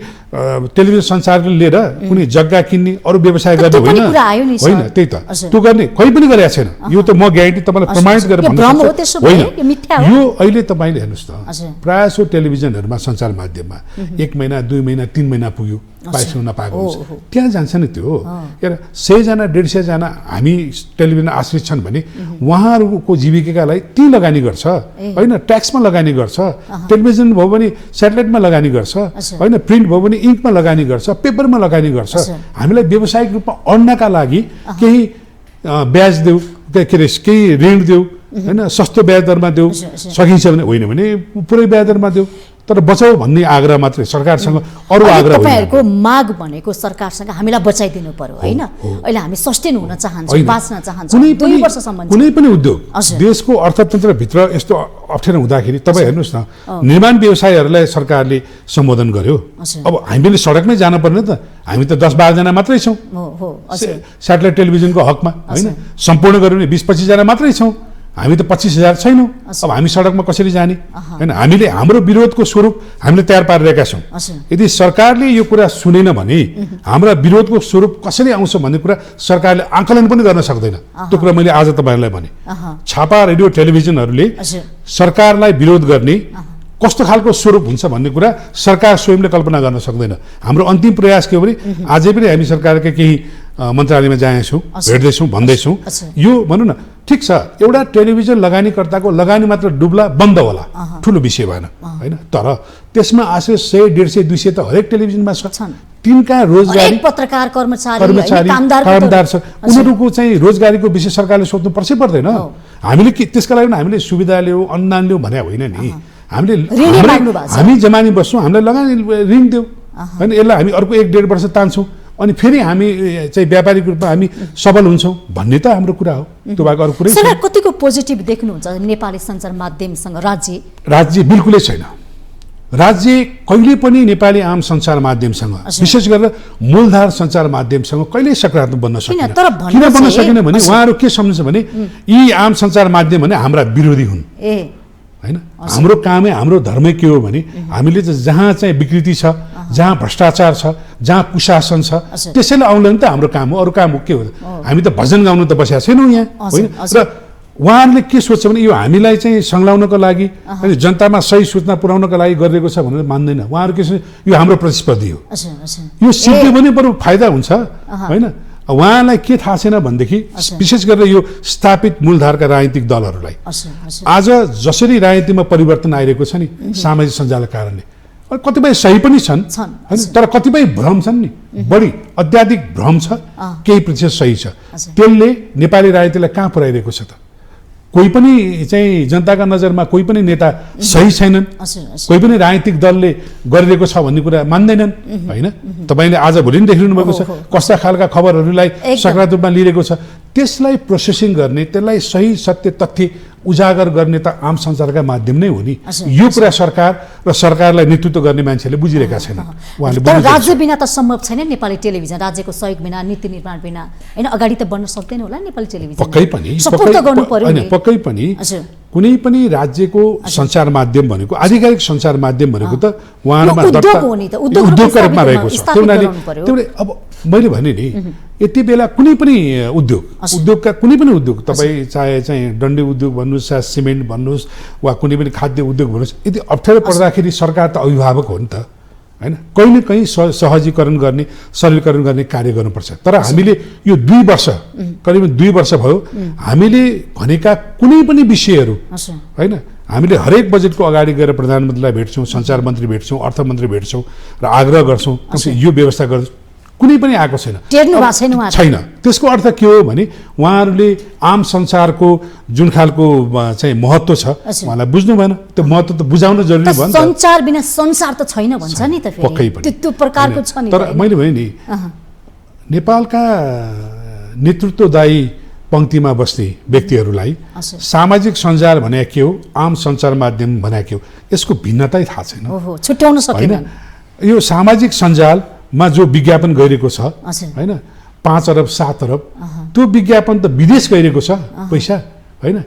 टेलिभिजन सञ्चारले लिएर कुनै जग्गा किन्ने, अरू व्यवसाय गर्ने होइन, त्यही त त्यो गर्ने कोही पनि गरेको छैन। यो त म ग्यारेन्टी तपाईँलाई प्रमाणित गरेर भन्छु होइन। यो अहिले तपाईँले हेर्नुहोस् त, प्रायः सो टेलिभिजनहरूमा सञ्चार माध्यममा 1 महिना 2 महिना 3 महिना पुग्यो पाइसक्नु नपाएको हुन्छ, त्यहाँ जान्छ नि त्यो। हेर 100 जना 150 जना हामी टेलिभिजन आश्रित छन् भने उहाँहरूको जीविकालाई ती लगानी गर्छ होइन, ट्याक्समा लगानी गर्छ, टेलिभिजन भयो भने सेटेलाइटमा लगानी गर्छ होइन, प्रिन्ट भयो भने इङ्कमा लगानी गर्छ, पेपरमा लगानी गर्छ। हामीलाई व्यावसायिक रूपमा अड्नका लागि केही ब्याज देऊ, के अरे केही ऋण देऊ होइन, सस्तो ब्याज दरमा देऊ, सकिन्छ भने, होइन भने पुरै ब्याज दरमा देऊ, तर बचाऊ भन्ने आग्रह मात्रै सरकारसँग। अरू आग्रह तपाईहरुको माग भनेको सरकारसँग हामीलाई बचाइदिनु पर्यो हैन। अहिले हामी सस्टेन हुन चाहन्छौँ, बाँच्न चाहन्छौँ। 2 वर्षसम्म कुनै पनि उद्योग देशको अर्थतन्त्रभित्र यस्तो अप्ठ्यारो हुँदाखेरि तपाईँ हेर्नुहोस् न, निर्माण व्यवसायहरूलाई सरकारले सम्बोधन गर्यो। अब हामीले सडकमै जानुपर्ने त, हामी त 10-12 जना मात्रै छौँ स्याटेलाइट टेलिभिजनको हकमा होइन, सम्पूर्ण गऱ्यो भने 20-25 जना मात्रै छौँ, हामी त 25,000 छैनौँ। अब हामी सडकमा कसरी जाने होइन, हामीले हाम्रो विरोधको स्वरूप हामीले तयार पारिरहेका छौँ। यदि सरकारले यो कुरा सुनेन भने हाम्रा विरोधको स्वरूप कसरी आउँछ भन्ने कुरा सरकारले आकलन पनि गर्न सक्दैन। त्यो कुरा मैले आज तपाईँहरूलाई भने, छापा रेडियो टेलिभिजनहरूले सरकारलाई विरोध गर्ने कस्तो खालको स्वरूप हुन्छ भन्ने कुरा सरकार स्वयंले कल्पना गर्न सक्दैन। हाम्रो अन्तिम प्रयास के हो भने, आजै पनि हामी सरकारका केही मन्त्रालयमा जानेछौँ, भेट्दैछौँ, भन्दैछौँ। यो भनौँ न, ठिक छ, एउटा टेलिभिजन लगानीकर्ताको लगानी मात्र डुब्ला, बन्द होला, ठुलो विषय भएन होइन, तर त्यसमा आशय 100, 150, 200 त हरेक टेलिभिजनमा छ। तिनका रोजगारी, पत्रकार, कर्मचारी, कामदार छ, उनीहरूको चाहिँ रोजगारीको विषय सरकारले सोध्नु पर्छ पर्दैन। हामीले त्यसका लागि हामीले सुविधा ल्याऊ, अनुदान ल्याऊ भने होइन नि, हामी जमानी बस्छौँ, हामीलाई लगानी ऋण देऊ होइन, यसलाई हामी अर्को 1-1.5 वर्ष तान्छौँ, अनि फेरि हामी चाहिँ व्यापारिक रूपमा हामी सबल हुन्छौँ भन्ने त हाम्रो कुरा हो। त्यो बाहेक अरू कुरै छैन। कतिको पोजिटिभ देख्नुहुन्छ नेपाली सञ्चार माध्यमसँग? राज्य बिल्कुलै छैन। राज्य कहिले पनि नेपाली आम सञ्चार माध्यमसँग, विशेष गरेर मूलधार सञ्चार माध्यमसँग कहिल्यै सकारात्मक बन्न सकेन। किन बन्न सकेन भने उहाँहरू के सम्झन्छ भने यी आम सञ्चार माध्यम भने हाम्रा विरोधी हुन् होइन। हाम्रो कामै, हाम्रो धर्मै के हो भने हामीले चाहिँ जहाँ चाहिँ विकृति छ, जहाँ भ्रष्टाचार छ, जहाँ कुशासन छ, त्यसैले आउनु त हाम्रो काम हो। अरू काम हो के हो? हामी त भजन गाउनु त बसेका छैनौँ यहाँ होइन। र उहाँहरूले के सोध्छ भने यो हामीलाई चाहिँ संलग्नको लागि, अनि जनतामा सही सूचना पुर्याउनको लागि गरिरहेको छ भनेर मान्दैन उहाँहरू। के यो हाम्रो प्रतिस्पर्धी हो, यो सिद्धि पनि बरु फाइदा हुन्छ होइन। उहाँलाई के थाहा छैन भनेदेखि, विशेष गरेर यो स्थापित मूलधारका राजनीतिक दलहरूलाई आज जसरी राजनीतिमा परिवर्तन आइरहेको छ नि सामाजिक सञ्जालका कारणले, कतिपय सही पनि छन् हैन, तर कतिपय भ्रम छन् नि, बढी अत्याधिक भ्रम छ, केही प्रतिशत सही छ। त्यसले नेपाली राजनीतिलाई कहाँ पुर्याइरहेको छ त? कोही पनि चाहिँ जनताका नजरमा कोही पनि नेता सही छैनन्, कोही पनि राजनीतिक दलले गरिरहेको छ भन्ने कुरा मान्दैनन् होइन। तपाईँले आज भोलि पनि देखिरहनु भएको छ कस्ता खालका खबरहरूलाई सकारात्मक रूपमा लिइरहेको छ। त्यसलाई प्रोसेसिङ गर्ने, त्यसलाई सही सत्य तथ्य उजागर गर्ने त आम सञ्चारका माध्यम नै हो नि। हजुर, यो कुरा सरकार र सरकारलाई नेतृत्व गर्ने मान्छेले बुझिरहेका छैनन्। उहाँले तर राज्य बिना त सम्भव छैन नेपाली टेलिभिजन, राज्यको सहयोग बिना, नीति निर्माण बिना हैन अगाडि त बढ्न सक्दैन होला नेपाली टेलिभिजन। पक्कै पनि सपोर्ट त गर्नु पर्यो नि। पक्कै पनि हजुर, कुनै पनि राज्यको सञ्चार माध्यम भनेको आधिकारिक सञ्चार माध्यम भनेको त उहाँहरूमा यो उद्योग दर्ता हो नि त, उद्योगको उद्योगका रूपमा रूपमा रहेको छ। स्थापित त्यो हुनाले गराउनु पर्यो। त्यो अब मैले भने नि यति बेला कुनै पनि उद्योगका कुनै पनि उद्योग तपाईँ चाहे चाहिँ डन्डी उद्योग भन्नुहोस्, चाहे सिमेन्ट भन्नुहोस् वा कुनै पनि खाद्य उद्योग भन्नुहोस्, यदि अप्ठ्यारो पर्दाखेरि सरकार त अभिभावक हो नि त हैन। कहीँ न कहीँ सहजीकरण गर्ने, सरलीकरण गर्ने कार्य गर्नुपर्छ। तर हामीले यो 2 वर्ष करिब 2 वर्ष भयो हामीले भनेका कुनै पनि विषयहरू हैन, हामीले हरेक बजेटको अगाडि गएर प्रधानमन्त्रीलाई भेट्छौँ, सञ्चार मन्त्री भेट्छौँ, अर्थमन्त्री भेट्छौँ र आग्रह गर्छौँ यो व्यवस्था गर्छ, कुनै पनि आएको छैन। छैन। त्यसको अर्थ के हो भने उहाँहरूले आम संसारको जुन खालको चाहिँ महत्त्व छ उहाँलाई बुझ्नु भएन। त्यो महत्त्व त बुझाउन जरुरी भयो नि त। संचार बिना संसार त छैन भन्छ नि त फेरि। पक्कै पनि त्यो प्रकारको छ नि। तर मैले भने नि नेपालका नेतृत्वदायी पंक्तिमा बस्ने व्यक्तिहरूलाई सामाजिक सञ्जाल भने के हो, आम सञ्चार माध्यम भने के हो, यसको भिन्नतै थाहा छैन। ओहो, छुट्याउन सकेनन्। यो सामाजिक सञ्जालमा जो विज्ञापन गइरहेको छ हैन, 5 अरब 7 अरब त्यो विज्ञापन त विदेश गइरहेको छ पैसा हैन।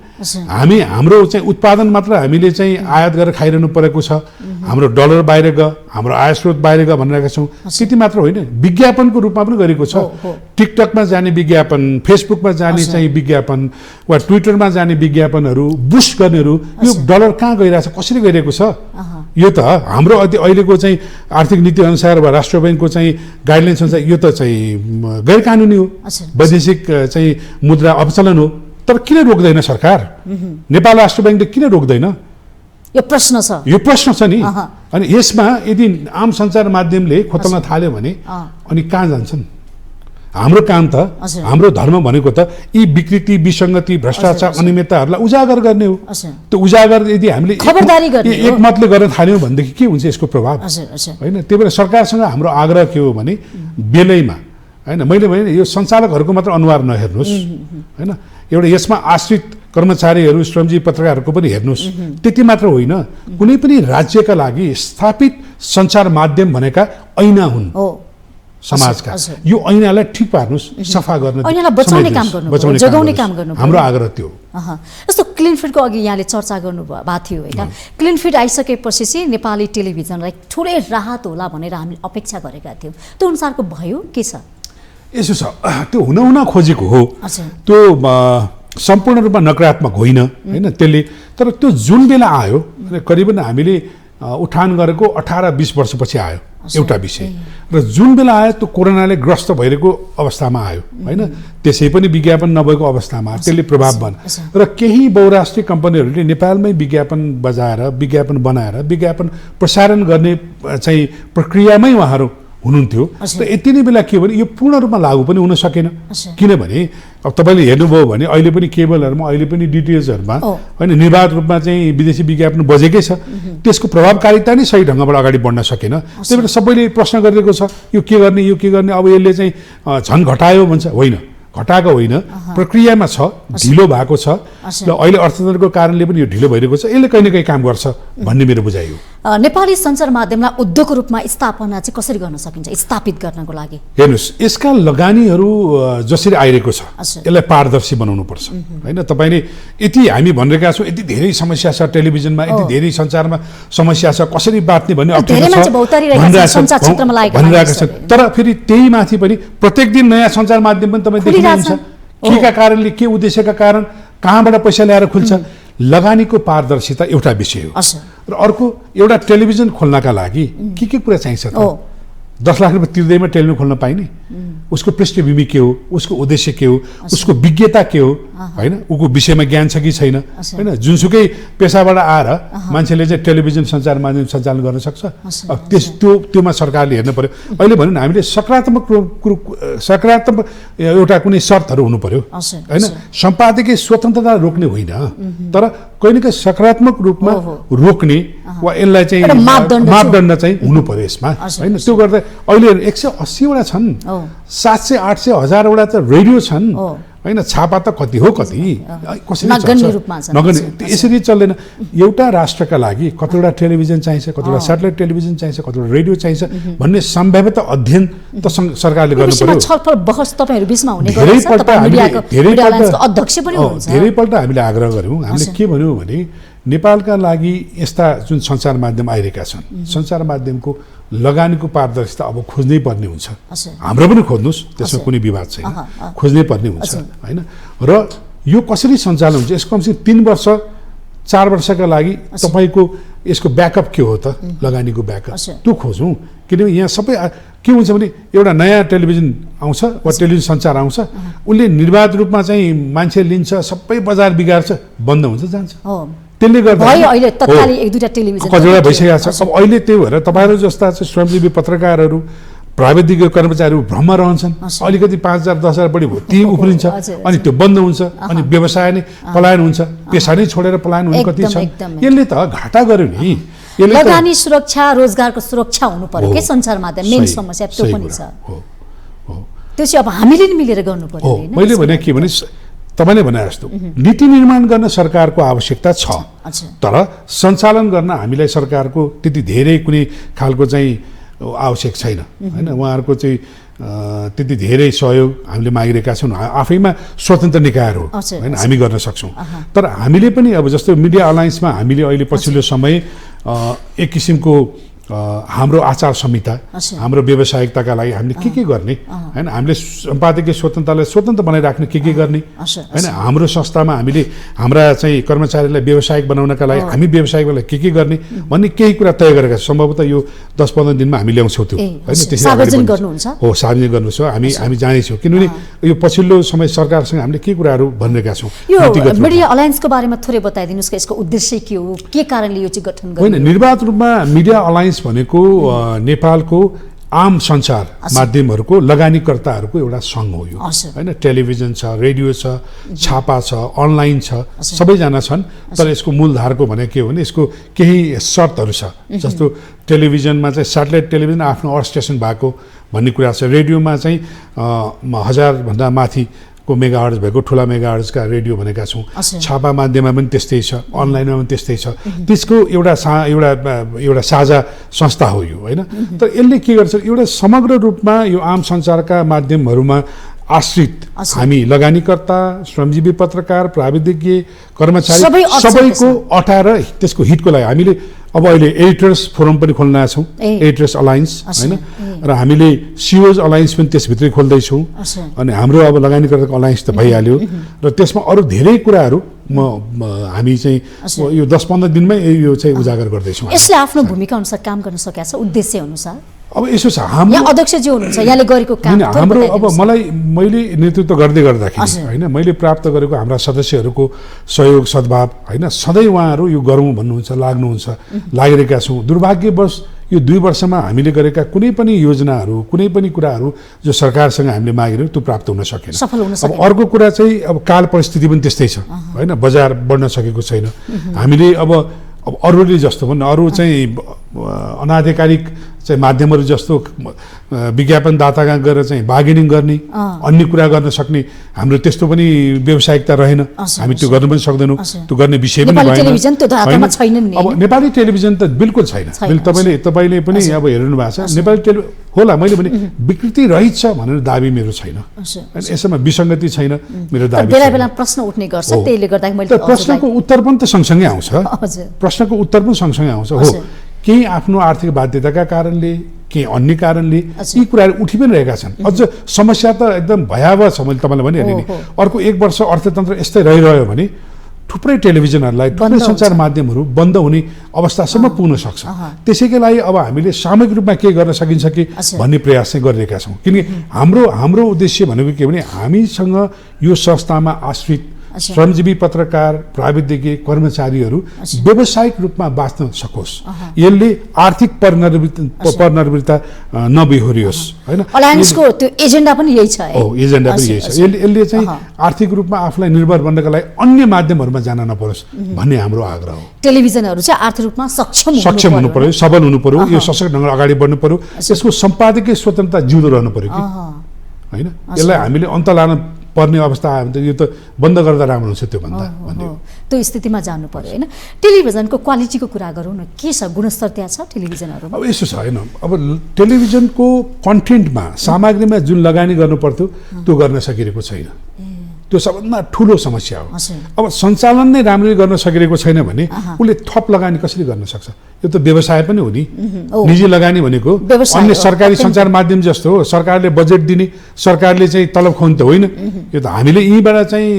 हाम्रो चाहिँ उत्पादन मात्र हामीले चाहिँ आयात गरेर खाइरहनु परेको छ। हाम्रो डलर बाहिर गयो, हाम्रो आय स्रोत बाहिर गयो भनिरहेका छौँ। त्यति मात्र होइन, विज्ञापनको रूपमा पनि गरेको छ। टिकटकमा जाने विज्ञापन, फेसबुकमा जाने चाहिँ विज्ञापन वा ट्विटरमा जाने विज्ञापनहरू, बुस्ट गर्नेहरू, यो डलर कहाँ गइरहेछ, कसरी गइरहेको छ? यो त हाम्रो अहिलेको चाहिँ आर्थिक नीति अनुसार वा राष्ट्र ब्याङ्कको चाहिँ गाइडलाइन्स अनुसार यो त चाहिँ गैर कानुनी हो, वैदेशिक चाहिँ मुद्रा अपचलन हो। तर किन रोक्दैन सरकार? नेपाल राष्ट्र ब्याङ्कले किन रोक्दैन? यो प्रश्न छ। यो प्रश्न छ नि। अनि यसमा यदि आम सञ्चार माध्यमले खोतल्न थाल्यो भने अनि कहाँ जान्छन्? हाम्रो काम त, हाम्रो धर्म भनेको त यी विकृति, विसङ्गति, भ्रष्टाचार, अनियमितताहरूलाई उजागर गर्ने हो। त्यो उजागर यदि हामीले खबरदारी गर्ने एकमतले गर्न थाल्यौँ भनेदेखि के हुन्छ यसको प्रभाव हैन। त्यही भएर सरकारसँग हाम्रो आग्रह के हो भने बेलैमा हैन, मैले भने यो सञ्चालकहरूको मात्र अनुहार नहेर्नुहोस् हैन, एउटा यसमा आश्रित कर्मचारीहरू, श्रमजीवी पत्रकारहरूको पनि हेर्नुहोस्। त्यति मात्र होइन, कुनै पनि राज्यका लागि स्थापित सञ्चार माध्यम भनेका ऐना हुन् समाजका। यो ऐनालाई ठिक पार्नुहोस्, सफा गर्न, बचाउने काम गर्नु, जगाउने काम गर्नु। हाम्रो आग्रह त्यो। जस्तो क्लिन फिडको अघि यहाँले चर्चा गर्नुभएको थियो होइन, क्लिन फिड आइसकेपछि चाहिँ नेपाली टेलिभिजनलाई ठुलै राहत होला भनेर हामीले अपेक्षा गरेका थियौँ। त्यो अनुसारको भयो के छ? यसो छ, त्यो हुन खोजेको हो। त्यो सम्पूर्ण रूपमा नकारात्मक होइन हैन त्यसले। तर त्यो जुन बेला आयो, करिबन हामीले उठान गरेको 18-20 वर्षपछि आयो एउटा विषय, र जुन बेला आयो त्यो कोरोनाले ग्रस्त भइरहेको अवस्थामा आयो हैन। त्यसै पनि विज्ञापन नभएको अवस्थामा त्यसले प्रभाव बन, र केही बहुराष्ट्रिय कम्पनीहरूले नेपालमै विज्ञापन बजाएर, विज्ञापन बनाएर, विज्ञापन प्रसारण गर्ने चाहिँ प्रक्रियामै उहाँहरू हुनुहुन्थ्यो। र यति नै बेला के भने यो पूर्ण रूपमा लागू पनि हुन सकेन। किनभने अब तपाईँले हेर्नुभयो भने अहिले पनि केबलहरूमा, अहिले पनि डिटिएचहरूमा होइन निर्बाध रूपमा चाहिँ विदेशी विज्ञापन बजेकै छ। त्यसको प्रभावकारिता नै सही ढङ्गबाट अगाडि बढ्न सकेन। त्यही भएर सबैले प्रश्न गरिरहेको छ यो के गर्ने, यो के गर्ने, अब यसले चाहिँ झन् घटायो भन्छ। होइन, घटाएको होइन, प्रक्रियामा छ, ढिलो भएको छ। र अहिले अर्थतन्त्रको कारणले पनि यो ढिलो भइरहेको छ। यसले कहीँ न कहीँ काम गर्छ भन्ने मेरो बुझाइ हो। नेपाली सञ्चार माध्यमलाई उद्योगको रूपमा स्थापना चाहिँ कसरी गर्न सकिन्छ, स्थापित गर्नको लागि? हेर्नुहोस्, यसका लगानीहरू जसरी आइरहेको छ यसलाई पारदर्शी बनाउनु पर्छ हैन। तपाईँले यति हामी भनिरहेका छौँ यति धेरै समस्या छ टेलिभिजनमा, यति धेरै सञ्चारमा समस्या छ, कसरी बाट्ने भन्ने भनिरहेका छ। तर फेरि त्यही माथि पनि प्रत्येक दिन नयाँ सञ्चार माध्यम पनि तपाईँ देखिनुहुन्छ। केका कारणले, के उद्देश्यका कारण, कहाँबाट पैसा ल्याएर खुल्छ? लगानीको पारदर्शिता एउटा विषय हो। र अर्को, एउटा टेलिभिजन खोल्नका लागि के कुरा चाहिन्छ त? 10 लाख रुपियाँ तिर्दैमा टेलिभिजन खोल्न पाइने? उसको पृष्ठभूमि के हो, उसको उद्देश्य के हो, उसको विज्ञता के हो हैन, उसको विषयमा ज्ञान छ कि छैन हैन। जुनसुकै पेसाबाट आएर मान्छेले चाहिँ टेलिभिजन सञ्चार माध्यम सञ्चालन गर्न सक्छ। त्योमा सरकारले हेर्नु पर्यो। अहिले भनौँ न, हामीले सकारात्मक एउटा कुनै शर्तहरू हुनु पर्यो हैन। सम्पादकीय स्वतन्त्रता रोक्ने होइन, तर कहिले कहीँ सकारात्मक रूपमा रोक्ने वा यसलाई चाहिँ मापदण्ड चाहिँ हुनु पर्यो यसमा हैन। त्यो गर्दा अहिले 180 वटा छन्, 700, 800, 1000 वटा त रेडियो छन् होइन छापा त कति हो कति कसरी नगण्य रूपमा छन्। नगण्य यसरी चल्दैन। एउटा राष्ट्रका लागि कतिवटा टेलिभिजन चाहिन्छ, कतिवटा स्याटेलाइट टेलिभिजन चाहिन्छ, कतिवटा रेडियो चाहिन्छ भन्ने सम्भाव्यता अध्ययन त सरकारले गर्नु पर्यो। छलफल बहस तपाईहरु बीचमा हुने धेरैपल्ट अध्यक्ष पनि हुनुहुन्छ। धेरैपल्ट हामीले आग्रह गर्यौं। हामीले के भन्यौं भने नेपालका लागि यस्ता जुन सञ्चार माध्यम आइरहेका छन्, सञ्चार माध्यमको लगानीको पारदर्शिता अब खोज्नै पर्ने हुन्छ। हाम्रो पनि खोज्नुस्, त्यसमा कुनै विवाद छैन, खोज्नै पर्ने हुन्छ हैन। र यो कसरी सञ्चालन हुन्छ, यसको कमसेकम 3 वर्ष 4 वर्षका लागि तपाईको यसको ब्याकअप के हो त, लगानीको ब्याकअप त्यो खोजौँ। किनभने यहाँ सबै के हुन्छ भने एउटा नयाँ टेलिभिजन आउँछ वा टेलिभिजन सञ्चार आउँछ, उसले निर्वाध रूपमा चाहिँ मान्छे लिन्छ, सबै बजार बिगार्छ, बन्द हुन्छ जान्छ। त्यसले गर्दा अहिले तत्कालीन 1-2टा टेलिभिजन कतिवटा भइसकेको छ। अब अहिले त्यही भएर तपाईहरु जस्ता चाहिँ श्रमजीवी पत्रकारहरू, प्राविधिक कर्मचारीहरू भ्रममा रहन्छन्। अलिकति 5,000 10,000 बढी भयो ती उफ्रिन्छ, अनि त्यो बन्द हुन्छ, अनि व्यवसाय नै पलायन हुन्छ, पेसा नै छोडेर पलायन हुने कति छ। यसले त घाटा गर्यो नि। लगानी सुरक्षा, रोजगारको सुरक्षा हुनु पर्यो के सञ्चार माध्यम मेन समस्या त्यो पनि छ। त्यो चाहिँ अब हामीले नि मिलेर गर्नु पर्यो हैन। मैले भने के भने तपाईले भने जस्तो नीति निर्माण गर्न सरकारको आवश्यकता छ, तर सञ्चालन गर्न हामीलाई सरकारको त्यति धेरै कुनै खालको चाहिँ आवश्यक छैन हैन। उहाँहरुको चाहिँ त्यति धेरै सहयोग हामीले मागिरहेका छौँ। आफैमा स्वतन्त्र निकायहरू हो हैन, हामी गर्न सक्छौँ। तर हामीले पनि अब जस्तो मिडिया अलायन्समा हामीले अहिले पछिल्लो समय एक किसिमको हाम्रो आचार संहिता, हाम्रो व्यावसायिकताका लागि हामीले के गर्ने हैन, हामीले सम्पादकीय स्वतन्त्रतालाई स्वतन्त्र बनाइराख्ने के गर्ने हैन, हाम्रो संस्थामा हामीले हाम्रा चाहिँ कर्मचारीलाई व्यावसायिक बनाउनका लागि हामी व्यावसायिकलाई के गर्ने भन्ने केही कुरा तय गरेका छौँ। सम्भवतः यो 10-15 दिनमा हामी ल्याउँछौँ त्यो हैन। त्यसै सार्वजनिक गर्नुहुन्छ हो, सार्वजनिक गर्नुहुन्छ। हामी जानेछौँ किनभने यो पछिल्लो समय सरकारसँग हामीले के कुराहरू भनिरहेका छौँ। यो मिडिया अलायन्सको बारेमा थोरै बताइदिनुस् कि यसको उद्देश्य के हो, के कारणले यो चाहिँ गठन गरियो? होइन, निर्वाध रूपमा मिडिया अलायन्स भनेको नेपालको आम सञ्चार माध्यमहरूको लगानीकर्ताहरूको एउटा सङ्घ हो यो हैन। टेलिभिजन छ, रेडियो छ, छापा छ, अनलाइन छ, सबैजना छन्। तर यसको मूलधारको भने के हो भने यसको केही शर्तहरू छ। जस्तो टेलिभिजनमा चाहिँ स्याटेलाइट टेलिभिजन आफ्नो अर्थ स्टेसन भएको भन्ने कुरा छ। रेडियोमा चाहिँ 1000 भन्दा माथि को मेगाहर्ज भएको ठुला मेगाहर्जका रेडियो भनेका छौँ। छापा माध्यममा पनि त्यस्तै छ, अनलाइनमा पनि त्यस्तै छ। त्यसको एउटा साझा संस्था हो यो हैन। तर यसले के गर्छ, एउटा समग्र रूपमा यो आम सञ्चारका माध्यमहरूमा आश्रित हामी लगानीकर्ता, श्रमजीवी पत्रकार, प्राविधिक कर्मचारी सबैको अटाएर त्यसको हितको लागि हामीले अब अहिले एडिटर्स फोरम पनि खोल्न छौँ, एडिटर्स अलायन्स हैन। र हामीले सिओज अलायन्स पनि त्यसभित्रै खोल्दैछौँ। अनि हाम्रो अब लगानीकर्ताको अलायन्स त भइहाल्यो र त्यसमा अरू धेरै कुराहरू हामी चाहिँ यो 10-15 दिनमै यो चाहिँ उजागर गर्दैछौँ। यसले आफ्नो भूमिका अनुसार काम गर्न सकेको छ, उद्देश्य अनुसार? अब यसो छ, हाम्रो अध्यक्षजी हुनुहुन्छ, यहाँले गरेको काम हाम्रो अब मैले नेतृत्व गर्दै गर्दाखेरि हैन, मैले प्राप्त गरेको हाम्रा सदस्यहरूको सहयोग सद्भाव हैन, सधैँ उहाँहरू यो गरौँ भन्नुहुन्छ, लाग्नुहुन्छ, लागिरहेका छौँ। दुर्भाग्यवश यो 2 वर्षमा हामीले गरेका कुनै पनि योजनाहरू, कुनै पनि कुराहरू जो सरकारसँग हामीले मागेर त्यो प्राप्त हुन सकेन। अब अर्को कुरा चाहिँ अब काल परिस्थिति पनि त्यस्तै छ हैन, बजार बढ्न सकेको छैन। हामीले अब अरूले जस्तो भन्नु, अरू चाहिँ अनाधिकारिक चाहिँ माध्यमहरू जस्तो विज्ञापनदाताका गएर चाहिँ बार्गेनिङ गर्ने, अन्य कुरा गर्न सक्ने हाम्रो त्यस्तो पनि व्यावसायिकता रहेन। हामी त्यो गर्न पनि सक्दैनौँ, त्यो गर्ने विषय पनि भएन। अब नेपाली टेलिभिजन त बिल्कुल छैन। तपाईँले पनि अब हेर्नु भएको छ नेपाली टेलिभिजन होला। मैले भने विकृति रहित छ भनेर दाबी मेरो छैन, यसमा विसङ्गति छैन मेरो दाबी। बेला बेला प्रश्न उठ्ने गर्छ, त्यसले गर्दा मैले प्रश्नको उत्तर पनि त सँगसँगै आउँछ, प्रश्नको उत्तर पनि सँगसँगै आउँछ। हो, केही आफ्नो आर्थिक बाध्यताका कारणले, केही अन्य कारणले यी कुराहरू उठि पनि रहेका छन्। अझ समस्या त एकदम भयावह छ। मैले तपाईँलाई भनिहालेँ नि, अर्को 1 वर्ष अर्थतन्त्र यस्तै रहिरह्यो भने थुप्रै टेलिभिजनहरूलाई, थुप्रै सञ्चार माध्यमहरू बन्द हुने अवस्थासम्म पुग्न सक्छ। त्यसैका लागि अब हामीले सामूहिक रूपमा के गर्न सकिन्छ कि भन्ने प्रयास चाहिँ गरिरहेका छौँ। किनकि हाम्रो उद्देश्य भनेको के भने हामीसँग यो संस्थामा आश्रित श्रमजीवी पत्रकार, प्राविधिक कर्मचारीहरू व्यावसायिक रूपमा बाँच्न सकोस्, यसले आर्थिक परनिर्भरता नबिहोरियोस् हैन। अलायन्सको त्यो एजेन्डा पनि यही छ। हो, एजेन्डा पनि यही छ। यसले चाहिँ आर्थिक रूपमा आफूलाई निर्भर बन्नका लागि अन्य माध्यमहरूमा जान नपरोस् भन्ने हाम्रो आग्रह हो। टेलिभिजनहरू चाहिँ आर्थिक रूपमा सक्षम हुनु पर्यो, सबल हुनु पर्यो, यो सशक्त ढङ्गले अगाडि बढ्नु पर्यो। यसको सम्पादकीय स्वतन्त्रता जिउँदो रहनु पर्यो कि हैन। यसलाई हामीले अन्त लान पर्ने अवस्था आयो भने त यो त बन्द गर्दा राम्रो हुन्छ त्यो भन्दा भन्ने हो। त्यो स्थितिमा जानु पर्यो होइन। टेलिभिजनको क्वालिटीको कुरा गरौँ न, के छ गुणस्तर त्यहाँ छ टेलिभिजनहरूमा? अब यसो छ होइन, अब टेलिभिजनको कन्टेन्टमा सामग्रीमा जुन लगानी गर्नु पर्थ्यो त्यो गर्न सकिरहेको छैन। त्यो सबभन्दा ठुलो समस्या हो। अब सञ्चालन नै राम्ररी गर्न सकिरहेको छैन भने उसले थप लगानी कसरी गर्न सक्छ? यो त व्यवसाय पनि हो नि। निजी लगानी भनेको अन्य सरकारी सञ्चार माध्यम जस्तो हो, सरकारले बजेट दिने, सरकारले चाहिँ तलब खुवाउने त होइन। यो त हामीले यहीँबाट चाहिँ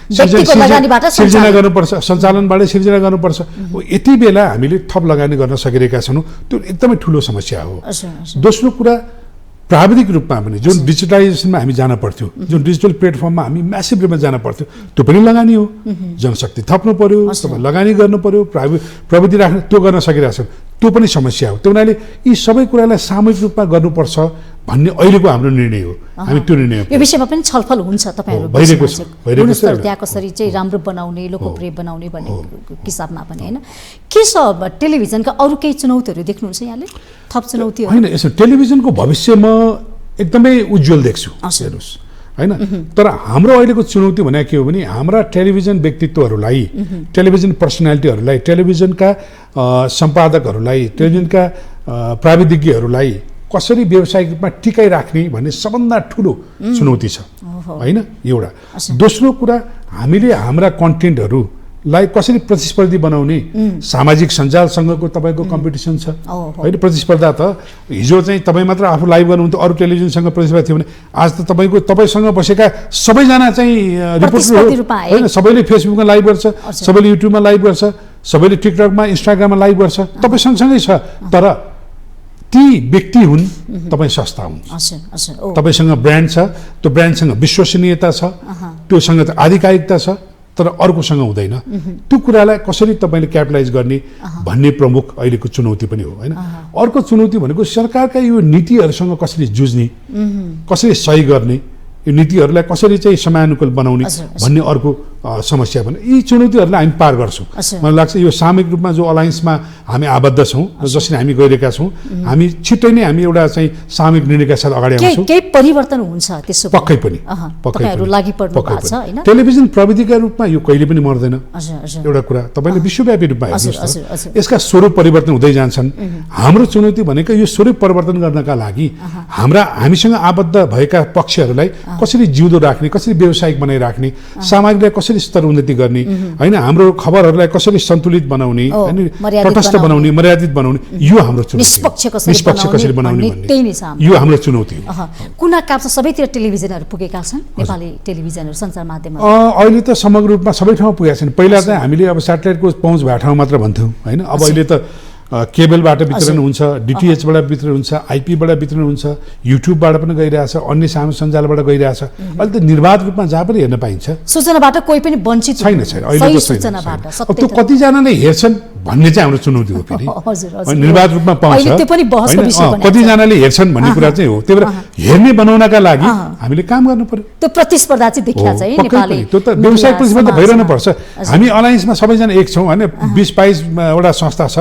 सिर्जना गर्नुपर्छ, सञ्चालनबाटै सिर्जना गर्नुपर्छ। यति बेला हामीले थप लगानी गर्न सकिरहेका छैनौँ, त्यो एकदमै ठुलो समस्या हो। दोस्रो कुरा, प्राविधिक रूपमा पनि जुन डिजिटलाइजेसनमा हामी जान पर्थ्यो, जुन डिजिटल प्लेटफर्ममा हामी म्यासिभ रूपमा जान पर्थ्यो, त्यो पनि लगानी हो। जनशक्ति थप्नु पर्यो, लगानी गर्नु पर्यो, प्रविधि राख्नु, त्यो गर्न सकिरहेको छ, त्यो पनि समस्या हो। त्यो हुनाले यी सबै कुरालाई सामूहिक रूपमा गर्नुपर्छ भन्ने अहिलेको हाम्रो निर्णय हो। हामी त्यो निर्णय यो विषयमा पनि छलफल हुन्छ तपाईहरु भइरहेको छ। गुणस्तर त्यहाँ कसरी चाहिँ राम्रो बनाउने, लोकप्रिय बनाउने भन्ने किताबमा पनि हैन। के छ टेलिभिजनको अरु केही चुनौतीहरु देख्नुहुन्छ यहाँले? थप चुनौतीहरु हैन, यसो टेलिभिजनको भविष्य म एकदमै उज्जवल देख्छु हेर्नुस् हैन। तर हाम्रो अहिलेको चुनौती भने के हो भने हाम्रा टेलिभिजन व्यक्तित्वहरूलाई, टेलिभिजन पर्सनालिटीहरूलाई, टेलिभिजनका सम्पादकहरूलाई, टेलिभिजनका प्राविधिज्ञहरूलाई कसरी व्यावसायिक रूपमा टिकाइराख्ने भन्ने सबभन्दा ठुलो चुनौती छ हैन, एउटा। दोस्रो कुरा, हामीले हाम्रा कन्टेन्टहरूलाई कसरी प्रतिस्पर्धी बनाउने, सामाजिक सञ्जालसँगको तपाईको कम्पिटिसन छ हैन। प्रतिस्पर्धा त हिजो चाहिँ तपाईँ मात्र आफू लाइभ गर्नुहुन्थ्यो, अरू टेलिभिजनसँग प्रतिस्पर्धा थियो भने आज त तपाईँसँग बसेका सबैजना चाहिँ रिपोर्टर हो हैन। सबैले फेसबुकमा लाइभ गर्छ, सबैले युट्युबमा लाइभ गर्छ, सबैले टिकटकमा, इन्स्टाग्राममा लाइभ गर्छ, तपाईँ सँगसँगै छ। तर ती व्यक्ति हुन्, तपाईँ संस्था हुन्, तपाईसँग ब्रान्ड छ, त्यो ब्रान्डसँग विश्वसनीयता छ, त्योसँग आधिकारिकता छ, तर अर्कोसँग हुँदैन। त्यो कुरालाई कसरी तपाईँले क्यापिटलाइज गर्ने भन्ने प्रमुख अहिलेको चुनौती पनि हो हैन। अर्को चुनौती भनेको सरकारका यो नीतिहरूसँग कसरी जुझ्ने, कसरी सही गर्ने, यो नीतिहरूलाई कसरी चाहिँ समयानुकूल बनाउने भन्ने अर्को समस्या भने यी चुनौतीहरूलाई हामी पार गर्छौँ। मलाई लाग्छ यो सामूहिक रूपमा जो अलायन्समा हामी आबद्ध छौँ, जसरी हामी गइरहेका छौँ, हामी छिट्टै नै हामी एउटा चाहिँ सामूहिक निर्णयका साथ अगाडि आउँछौँ। केही परिवर्तन हुन्छ त्यसो पक्कै पनि, तपाईहरु लागि पर्नु भएको छ हैन। टेलिभिजन प्रविधिका रूपमा यो कहिले पनि मर्दैन। एउटा कुरा तपाईले विश्वव्यापी रूपमा हेर्नुहोस्, यसका स्वरूप परिवर्तन हुँदै जान्छन्। हाम्रो चुनौती भनेको यो स्वरूप परिवर्तन गर्नका लागि हामीसँग आबद्ध भएका पक्षहरूलाई कसरी जिउँदो राख्ने, कसरी व्यावसायिक बनाइराख्ने, सामग्रीलाई कसरी स्तर उन्नति गर्ने हैन, हाम्रो खबरहरूलाई कसरी सन्तुलित बनाउने, तटस्थ बनाउने, मर्यादित बनाउने, यो हाम्रो चुनौती हो। निष्पक्ष कसरी बनाउने भन्ने यो हाम्रो चुनौती हो। कुना काप्चा सबैतिर टेलिभिजनहरू पुगेका छन्, नेपाली टेलिभिजनहरू सञ्चार माध्यमहरू अहिले त समग्र रूपमा सबै ठाउँमा पुगेका छन्। पहिला चाहिँ हामीले अब स्याटेलाइटको पहुँच भएको ठाउँ मात्र भन्थ्यौँ हैन। अब अहिले त केबलबाट वितरण हुन्छ, डिटिएचबाट वितरण हुन्छ, आइपीबाट वितरण हुन्छ, युट्युबबाट पनि गइरहेछ, अन्य सामूहिक सञ्जालबाट गइरहेछ। अहिले त निर्वाध रूपमा जहाँ पनि हेर्न पाइन्छ। सूचनाबाट कोही पनि वञ्चित छैन अहिले त त्यो कतिजनाले हेर्छन् भन्ने चाहिँ हाम्रो चुनौती हो। फेरि निर्वाध रूपमा पाउँछ, कतिजनाले हेर्छन् भन्ने कुरा चाहिँ हो। त्यही भएर हेर्ने बनाउनका लागि हामीले काम गर्नु पर्यो। त्यो प्रतिस्पर्धा चाहिँ देखिया चाहिँ नेपाली त्यो त व्यवसायिक प्रतिस्पर्धा भइरहनु पर्छ। हामी अलायन्समा सबैजना एक छौँ हैन, 20-22 वटा संस्था छ,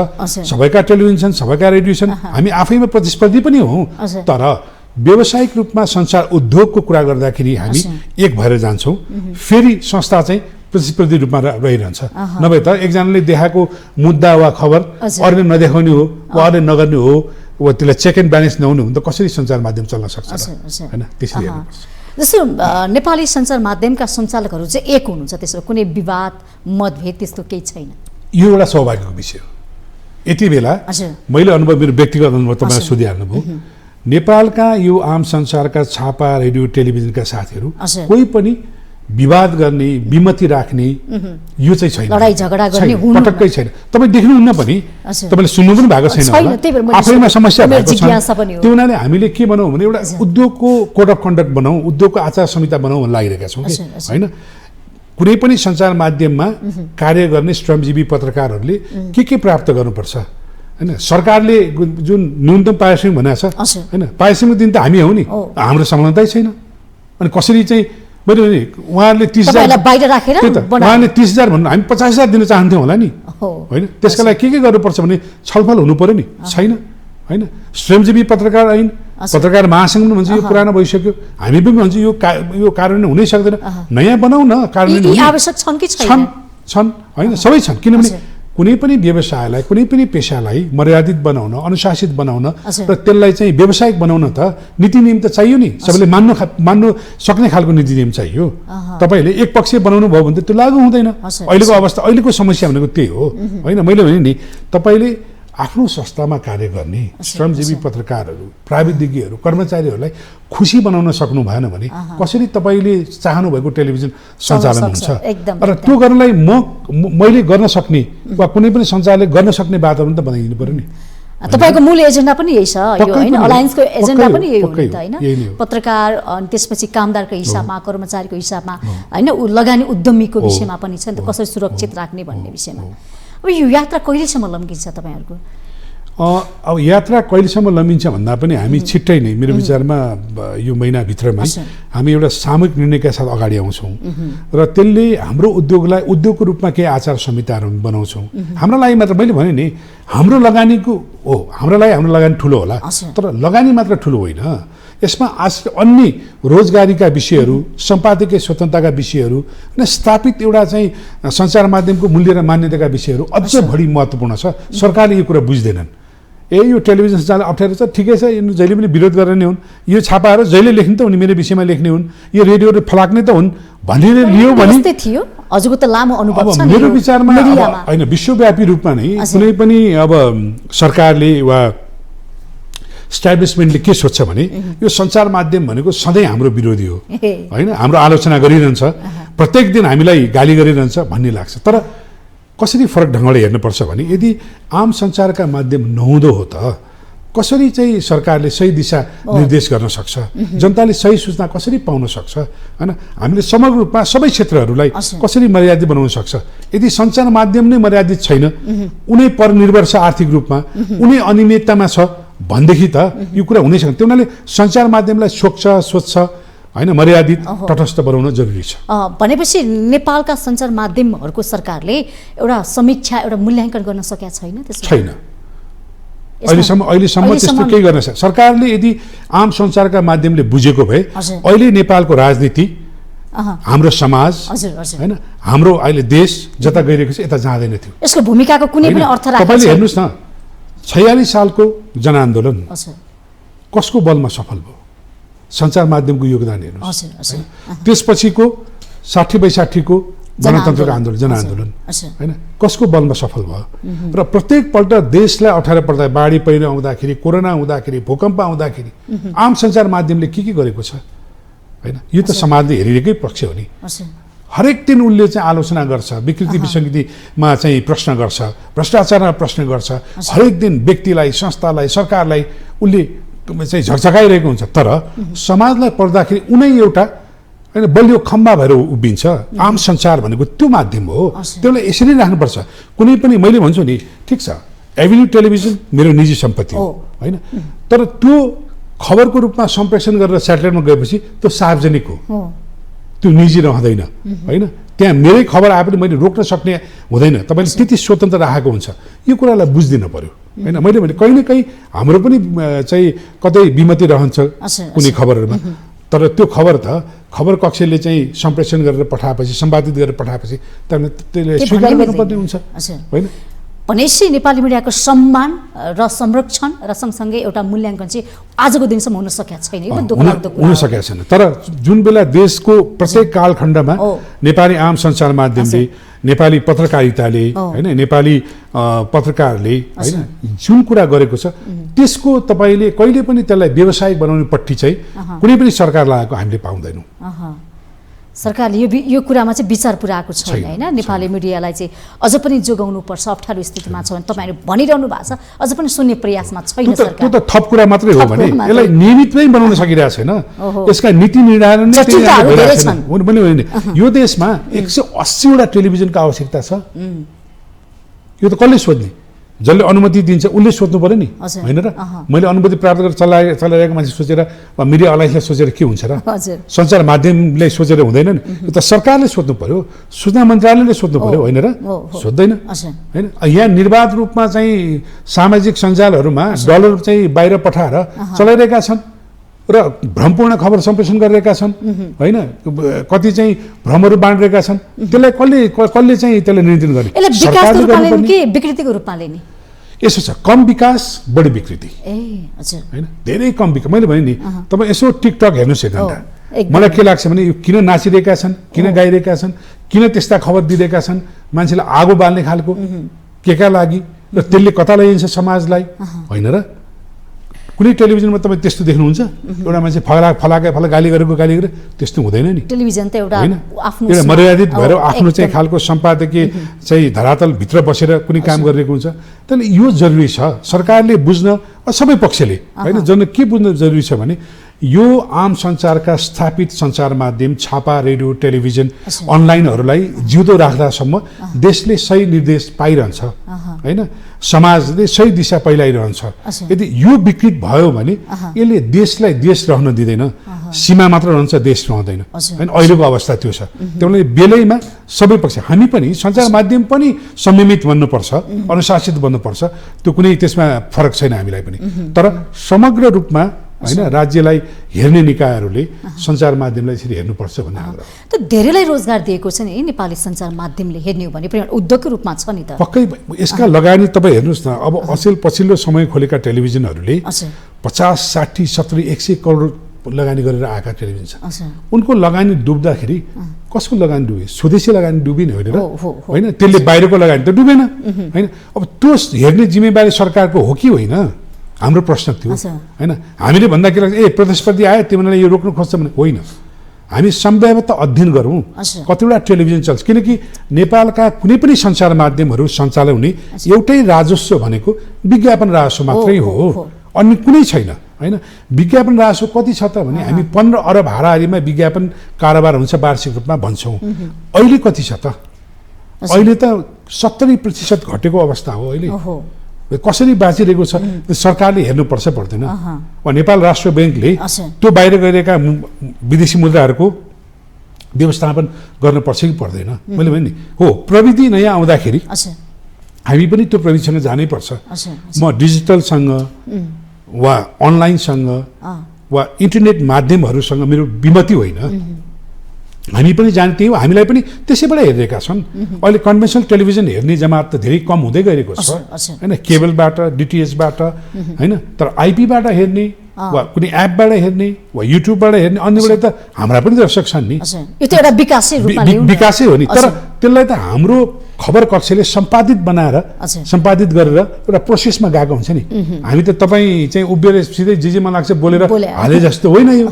सबैका टेलिभिजन छन्, सबैका रेडियो छन्, हामी आफैमा प्रतिस्पर्धी पनि हौँ। तर व्यावसायिक रूपमा संसार उद्योगको कुरा गर्दाखेरि हामी एक भएर जान्छौँ। फेरि संस्था चाहिँ प्रतिस्पर्धी रूपमा रहिरहन्छ। नभए त एकजनाले देखाएको मुद्दा वा खबर अरूले नदेखाउने हो वा अरूले नगर्ने हो वा त्यसलाई चेक एन्ड ब्यालेन्स नहुने हो भने त कसरी सञ्चार माध्यम चल्न सक्छ हैन। त्यसरी जस्तो नेपाली सञ्चार माध्यमका सञ्चालकहरू चाहिँ एक हुनुहुन्छ, त्यसो कुनै विवाद मतभेद त्यस्तो केही छैन? यो एउटा सौभाग्यको विषय हो। यति बेला मैले अनुभव, मेरो व्यक्तिगत अनुभव तपाईँलाई सोधिहाल्नुभयो, नेपालका यो आम संसारका छापा रेडियो टेलिभिजनका साथीहरू कोही पनि विवाद गर्ने, विमति राख्ने यो चाहिँ छैन, लडाई झगडा गर्ने पटक्कै छैन। तपाईँ देख्नुहुन्न पनि, तपाईँले सुन्नु पनि भएको छैन, आफैमा समस्या भएको छ। त्यो हुनाले हामीले के बनाउँ भने एउटा उद्योगको कोड अफ कन्डक्ट बनाउँ, उद्योगको आचार संहिता बनाउँ भन्ने लागिरहेका छौँ हैन। कुनै पनि सञ्चार माध्यममा कार्य गर्ने श्रमजीवी पत्रकारहरूले के प्राप्त गर्नुपर्छ हैन। सरकारले जुन न्यूनतम पारिश्रमिक भनेको छ हैन, पारिश्रमिक दिन त हामी हौ नि, हाम्रो समानतै छैन। अनि कसरी चाहिँ मैले भने उहाँहरूले 30,000 बाहिर राखेर उहाँले 30,000 भन्नु, हामी 50,000 दिन चाहन्थ्यौँ होला नि होइन। त्यसका लागि के गर्नुपर्छ भने छलफल हुनु पर्यो नि, छैन हैन। श्रमजीवी पत्रकार ऐन पत्रकार महासङ्घ पनि भन्छ यो पुरानो भइसक्यो, हामी पनि भन्छ यो कार्यान्वयन हुनै सक्दैन, नयाँ बनाऊ न कार्यान्वयन। आवश्यक छन् कि छैन? छन् होइन, सबै छन्। किनभने कुनै पनि व्यवसायलाई, कुनै पनि पेसालाई मर्यादित बनाउन, अनुशासित बनाउन र त्यसलाई चाहिँ व्यावसायिक बनाउन त नीति नियम त चाहियो नि। सबैले मान्नु सक्ने खालको नीति नियम चाहियो। तपाईँले एकपक्षीय बनाउनु भयो भने त त्यो लागू हुँदैन। अहिलेको अवस्था, अहिलेको समस्या भनेको त्यही हो होइन। मैले भने नि, तपाईँले आफ्नो संस्थामा कार्य गर्ने श्रमजीवी पत्रकारहरू, प्राविधिकीहरू, कर्मचारीहरूलाई खुसी बनाउन सक्नु भएन भने कसरी तपाईँले चाहनुभएको टेलिभिजन सञ्चालन हुन्छ? र त्यो गर्नलाई मैले गर्न सक्ने वा कुनै पनि सञ्चालनले गर्न सक्ने वातावरण त बनाइदिनु पर्यो नि। तपाईको मूल एजेन्डा पनि यही छ यो हैन, अलायन्सको एजेन्डा पनि यही हो नि त हैन। पत्रकार अनि त्यसपछि कामदारको हिसाबमा, कर्मचारीको हिसाबमा हैन, लगानी उद्यमीको विषयमा पनि छ नि त, कसरी सुरक्षित राख्ने भन्ने विषयमा। अब यो यात्रा कहिलेसम्म लम्किन्छ तपाईहरुको? अब यात्रा कहिलेसम्म लम्बिन्छ भन्दा पनि हामी छिट्टै नै, मेरो विचारमा यो महिनाभित्रमै हामी एउटा सामूहिक निर्णयका साथ अगाडि आउँछौँ र त्यसले हाम्रो उद्योगलाई उद्योगको रूपमा केही आचार संहिताहरू बनाउँछौँ। हाम्रो लागि मात्र, मैले भने नि, हाम्रो लगानीको हो, हाम्रो लगानी ठुलो होला, तर लगानी मात्र ठुलो होइन, यसमा आज अन्य रोजगारीका विषयहरू, सम्पादकीय स्वतन्त्रताका विषयहरू र स्थापित एउटा चाहिँ सञ्चार माध्यमको मूल्य र मान्यताका विषयहरू अझ बढी महत्त्वपूर्ण छ। सरकारले यो कुरा बुझ्दैनन्। यो टेलिभिजन सञ्चालन अप्ठ्यारो छ, ठिकै छ, यिनीहरू जहिले पनि विरोध गरेर नै हुन्, यो छापाहरू जहिले लेख्ने त हुन्, मेरो विषयमा लेख्ने हुन्, यो रेडियोहरू फलाक्ने त हुन् भनेर लियो भने थियो। हजुरको त लामो अनुभव छ। मेरो विचारमा होइन, विश्वव्यापी रूपमा नै कुनै पनि अब सरकारले वा इस्टाब्लिसमेन्टले के सोध्छ भने यो सञ्चार माध्यम भनेको सधैँ हाम्रो विरोधी हो होइन, हाम्रो आलोचना गरिरहन्छ, प्रत्येक दिन हामीलाई गाली गरिरहन्छ भन्ने लाग्छ। तर कसरी फरक ढङ्गले हेर्नुपर्छ भने यदि आम सञ्चारका माध्यम नहुँदो हो त कसरी चाहिँ सरकारले सही दिशा निर्देश गर्न सक्छ, जनताले सही सूचना कसरी पाउन सक्छ हैन, हामीले समग्र रूपमा सबै क्षेत्रहरूलाई कसरी मर्यादित बनाउन सक्छ। यदि सञ्चार माध्यम नै मर्यादित छैन, उनै परनिर्भर छ आर्थिक रूपमा, उनै अनियमिततामा छ भनेदेखि त यो कुरा हुनै सक्दैन। त्यो हुनाले सञ्चार माध्यमलाई स्वच्छ हैन, मर्यादित, तटस्थ बनाउन जरुरी छ। भनेपछि नेपालका सञ्चार माध्यमहरूको सरकारले एउटा समीक्षा, एउटा मूल्याङ्कन गर्न सकेका छैन? त्यसो छैन, अहिलेसम्म त्यस्तो केही गर्न सक्छ। सरकारले यदि आम सञ्चारका माध्यमले बुझेको भए अहिले नेपालको राजनीति, हाम्रो समाज हैन, हाम्रो अहिले देश जता गइरहेको छ यता जाँदैन थियो। यसको भूमिकाको कुनै पनि अर्थ राखेको छैन। तपाईले हेर्नुस् न, 46 सालको जनआन्दोलन कसको बलमा सफल भयो? सञ्चार माध्यमको योगदान हेर्नुहोस्। त्यसपछिको 60-62 को गणतन्त्रको आन्दोलन, जनआन्दोलन हैन, कसको बलमा सफल भयो? र प्रत्येक पल्ट देशलाई अप्ठ्यारो पर्दा, बाढी पहिरो आउँदाखेरि, कोरोना आउँदाखेरि, भूकम्प आउँदाखेरि आम सञ्चार माध्यमले के गरेको छ हैन, यो त समाजले हेरिरहेकै पक्ष हो नि। हरेक दिन उनले चाहिँ आलोचना गर्छ, विकृति विसङ्गतिमा चाहिँ प्रश्न गर्छ, भ्रष्टाचारमा प्रश्न गर्छ, हरेक दिन व्यक्तिलाई, संस्थालाई, सरकारलाई उनले चाहिँ झकझकाइरहेको हुन्छ। तर समाजलाई पर्दाखेरि उनै एउटा हैन बलियो खम्बा भएर उभिन्छ। आम सञ्चार भनेको त्यो माध्यम हो, त्यसलाई यसरी राख्नुपर्छ। कुनै पनि, मैले भन्छु नि, ठिक छ, एभिन्यू टेलिभिजन मेरो निजी सम्पत्ति हो हैन, तर त्यो खबरको रूपमा सम्प्रेषण गरेर स्याटेलाइटमा गएपछि त्यो सार्वजनिक हो, त्यो निजी रहँदैन हैन। त्यहाँ मेरै खबर आए पनि मैले रोक्न सक्ने हुँदैन, तपाईँले त्यति स्वतन्त्र राखेको हुन्छ। यो कुरालाई बुझ्दिनु पर्यो हैन। मैले भने कहीँ न कहीँ हाम्रो पनि चाहिँ कतै विमति रहन्छ कुनै खबरहरूमा, तर त्यो खबर त खबर कक्षले चाहिँ सम्प्रेषण गरेर पठाएपछि, सम्पादित गरेर पठाएपछि त्यसले स्वीकार गर्नुपर्ने हुन्छ हैन। भनेपछि नेपाली मिडियाको सम्मान र संरक्षण र सँगसँगै एउटा मूल्याङ्कन चाहिँ आजको दिनसम्म हुन सकेको छैन। यो दुःखलाग्दो कुरा हुन सकेको छैन। तर जुन बेला देशको प्रत्येक कालखण्डमा नेपाली आम सञ्चार माध्यमले, नेपाली पत्रकारिताले हैन, नेपाली पत्रकारले हैन जुन कुरा गरेको छ त्यसको तपाईले कहिले पनि त्यसलाई व्यावसायिक बनाउने पट्टि चाहिँ कुनै पनि सरकार लागेको हामीले पाउँदैनौँ। सरकारले यो कुरामा चाहिँ विचार पुर्याएको छैन हैन। नेपाली मिडियालाई चाहिँ अझ पनि जोगाउनु पर्छ, अप्ठ्यारो स्थितिमा छ भने तपाईहरु भनिरहनु भएको छ, अझ पनि सुन्ने प्रयासमा छैन सरकार। त्यो त थप कुरा मात्रै हो भने यसलाई नियमित नै बनाउन सकिरहेको छैन। यसका नीति निर्धारण नै त्यही छैन। मैले भने यो देशमा 180 वटा टेलिभिजनको आवश्यकता छ। यो त कसले सोध्ने? जसले अनुमति दिन्छ उसले सोध्नु पर्यो नि, हजुर। होइन र? मैले अनुमति प्राप्त गरेर चलाइरहेको मान्छे सोचेर वा मिडिया अलायन्सले सोचेर के हुन्छ र? हजुर। सञ्चार माध्यमले सोचेर हुँदैन नि, यो त सरकारले सोध्नु पर्यो, सूचना मन्त्रालयले सोध्नु पर्यो, होइन र? सोध्दैन, हजुर। होइन? यहाँ निर्वाध रूपमा चाहिँ सामाजिक सञ्जालहरूमा डलर चाहिँ बाहिर पठाएर चलाइरहेका छन् र भ्रमपूर्ण खबर सम्प्रेषण गरिरहेका छन्, होइन? कति चाहिँ भ्रमहरू बाँडिरहेका छन्, त्यसलाई कसले चाहिँ त्यसलाई नियन्त्रण गर्ने? यसलाई विकासको रूपमा लिने कि विकृतिको रूपमा लिने? यसो छ, कम विकास बढी विकृति, ए हजुर, होइन? धेरै कम विकास। मैले भने नि तपाईँ यसो टिकटक हेर्नुहोस् एक घन्टा, एकदम। मलाई के लाग्छ भने यो किन नाचिरहेका छन्, किन गाइरहेका छन्, किन त्यस्ता खबर दिइरहेका छन्, मान्छेलाई आगो बाल्ने खालको, केका लागि, र त्यसले कता लैजान्छ समाजलाई, होइन र? कुनै टेलिभिजनमा तपाईँ त्यस्तो देख्नुहुन्छ? एउटा मान्छे फला गाली गरेको त्यस्तो हुँदैन नि, टेलिभिजन त एउटा होइन? आफ्नो एउटा मर्यादित भएर आफ्नो चाहिँ एकदम। खालको सम्पादकीय चाहिँ धरातलभित्र बसेर कुनै काम गरिरहेको हुन्छ। त्यसले यो जरुरी छ, सरकारले बुझ्न, सबै पक्षले, होइन? के बुझ्न जरुरी छ भने यो आम सञ्चारका स्थापित सञ्चार माध्यम, छापा, रेडियो, टेलिभिजन, अनलाइनहरूलाई जिउँदो राख्दासम्म देशले सही निर्देश पाइरहन्छ, होइन? समाजले सही दिशा पहिलाइरहन्छ। यदि यो विकृत भयो भने यसले देशलाई देश रहन दिँदैन, सीमा मात्र रहन्छ, देश रहँदैन, होइन? अहिलेको अवस्था त्यो छ। त्यसले बेलैमा सबै पक्ष, हामी पनि सञ्चार माध्यम पनि संयमित बन्नुपर्छ, अनुशासित बन्नुपर्छ, त्यो कुनै त्यसमा फरक छैन हामीलाई पनि। तर समग्र रूपमा, होइन, राज्यलाई हेर्ने निकायहरूले सञ्चार माध्यमलाई यसरी हेर्नुपर्छ भन्ने आग्रह। त धेरैलाई रोजगार दिएको छ नि नेपाली सञ्चार माध्यमले, हेर्ने हो भने पनि उद्योगको रूपमा छ नि त। पक्कै यसका लगानी तपाईँ हेर्नुहोस् न, अब पछिल्लो समय खोलेका टेलिभिजनहरूले 50, 60, 70, 100 करोड लगानी गरेर आएका टेलिभिजन छ। उनको लगानी डुब्दाखेरि कसको लगानी डुबे? स्वदेशी लगानी डुबी नै होइन र? होइन, त्यसले बाहिरको लगानी त डुबेन, होइन? अब त्यो हेर्ने जिम्मेवारी सरकारको हो कि होइन? हाम्रो प्रश्न थियो, होइन? हामीले भन्दा के लाग्छ, प्रतिस्पर्धी आयो तिमीलाई यो रोक्नु खोज्छ भने होइन। हामी सम्भाव्यता अध्ययन गरौँ, कतिवटा टेलिभिजन चल्छ, किनकि नेपालका कुनै पनि सञ्चार माध्यमहरू सञ्चालन हुने एउटै राजस्व भनेको विज्ञापन राजस्व मात्रै हो, अन्य कुनै छैन, होइन? विज्ञापन राजस्व कति छ त भने हामी 15 अरब हाराहारीमा विज्ञापन कारोबार हुन्छ वार्षिक रूपमा भन्छौँ। अहिले कति छ त? अहिले त 70% घटेको अवस्था हो अहिले। कसरी बाँचिरहेको छ सरकारले हेर्नुपर्छ पर्दैन? नेपाल राष्ट्र ब्याङ्कले त्यो बाहिर गइरहेका विदेशी मुद्राहरूको व्यवस्थापन गर्नुपर्छ कि पर्दैन? मैले भने नि, हो, प्रविधि नयाँ आउँदाखेरि हामी पनि त्यो प्रविधिसँग जानै पर्छ। म डिजिटलसँग वा अनलाइनसँग वा इन्टरनेट माध्यमहरूसँग मेरो विमति होइन, हामी पनि जान्थ्यौँ, हो, हामीलाई पनि त्यसैबाट हेरिरहेका छन्। अहिले कन्भेन्सनल टेलिभिजन हेर्ने जमात त धेरै कम हुँदै गएको छ, होइन? केबलबाट, डिटिएचबाट, होइन? तर आइपीबाट हेर्ने वा कुनै एपबाट हेर्ने वा युट्युबबाट हेर्ने अन्यबाट त हाम्रा पनि दर्शक छन् नि। यो त एउटा विकासै हो नि। तर त्यसलाई त हाम्रो खबर कक्षले सम्पादित गरेर एउटा प्रोसेसमा गएको हुन्छ नि। हामी त तपाईँ चाहिँ उभिएर सिधै जे मन लाग्छ बोलेर हाले जस्तो होइन यो,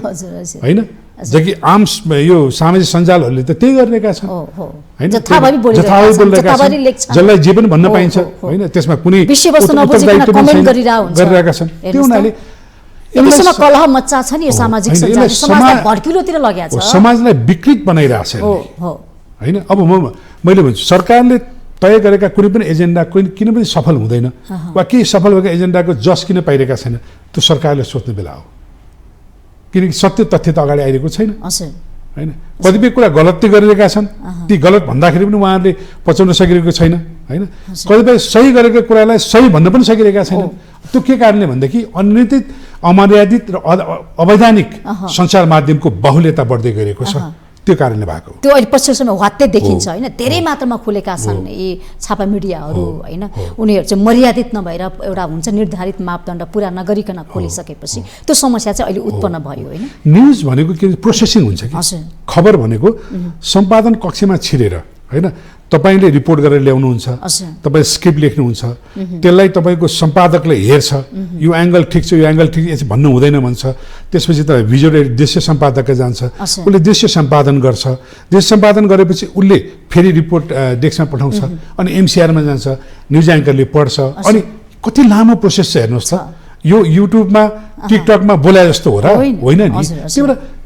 होइन? जबकि आम यो सामाजिक सञ्जालहरूले त त्यही गरिरहेका छन्, होइन? जथाभावी बोलिरहेका छन्, जसलाई जे पनि भन्न पाइन्छ, होइन? त्यसमा कुनै गरिरहेका छन्। त्यो हुनाले कलह मच्चा छ नि यो सामाजिक सञ्जाल, समाजलाई भड्किलोतिर लगेको छ, समाजलाई विकृत बनाइरहेछ, होइन? अब मैले भन्छु सरकारले तय गरेका कुनै पनि एजेन्डा किन पनि सफल हुँदैन वा केही सफल भएको एजेन्डाको जस किन पाइरहेका छैन, त्यो सरकारले सोच्ने बेला हो। किनकि सत्य तथ्य त अगाडि आइरहेको छैन, होइन? कतिपय कुरा गलत गरिरहेका छन्, ती गलत भन्दाखेरि पनि उहाँहरूले पचाउन सकिरहेको छैन, होइन? कतिपय सही गरेको कुरालाई सही भन्न पनि सकिरहेका छैन। त्यो के कारणले भन्दाखेरि अनियन्त्रित, अमर्यादित र अवैधानिक सञ्चार माध्यमको बाहुल्यता बढ्दै गएको छ, त्यो कारणले भएको। त्यो अहिले पछिल्लो समय वात्तै देखिन्छ, होइन? धेरै मात्रामा खुलेका छन् यी छापा मिडियाहरू, होइन? उनीहरू चाहिँ मर्यादित नभएर एउटा हुन्छ निर्धारित मापदण्ड पुरा नगरिकन खोलिसकेपछि त्यो समस्या चाहिँ अहिले उत्पन्न भयो, होइन? न्युज भनेको के प्रोसेसिङ हुन्छ कि, खबर भनेको सम्पादन कक्षमा छिरेर, होइन? तपाईँले रिपोर्ट गरेर ल्याउनुहुन्छ, तपाईँ स्क्रिप्ट लेख्नुहुन्छ, त्यसलाई तपाईँको सम्पादकले हेर्छ, यो एङ्गल ठिक छ, यो एङ्गल ठिक भन्नु हुँदैन भन्छ। त्यसपछि तपाईँ भिजुअल दृश्य सम्पादकले जान्छ, उसले दृश्य सम्पादन गर्छ, दृश्य सम्पादन गरेपछि उसले फेरि रिपोर्ट डेस्कमा पठाउँछ, अनि एमसिआरमा जान्छ, न्युज एङ्करले पढ्छ, अनि कति लामो प्रोसेस छ हेर्नुहोस् त। यो युट्युबमा टिकटकमा बोलाए जस्तो हो र? होइन नि।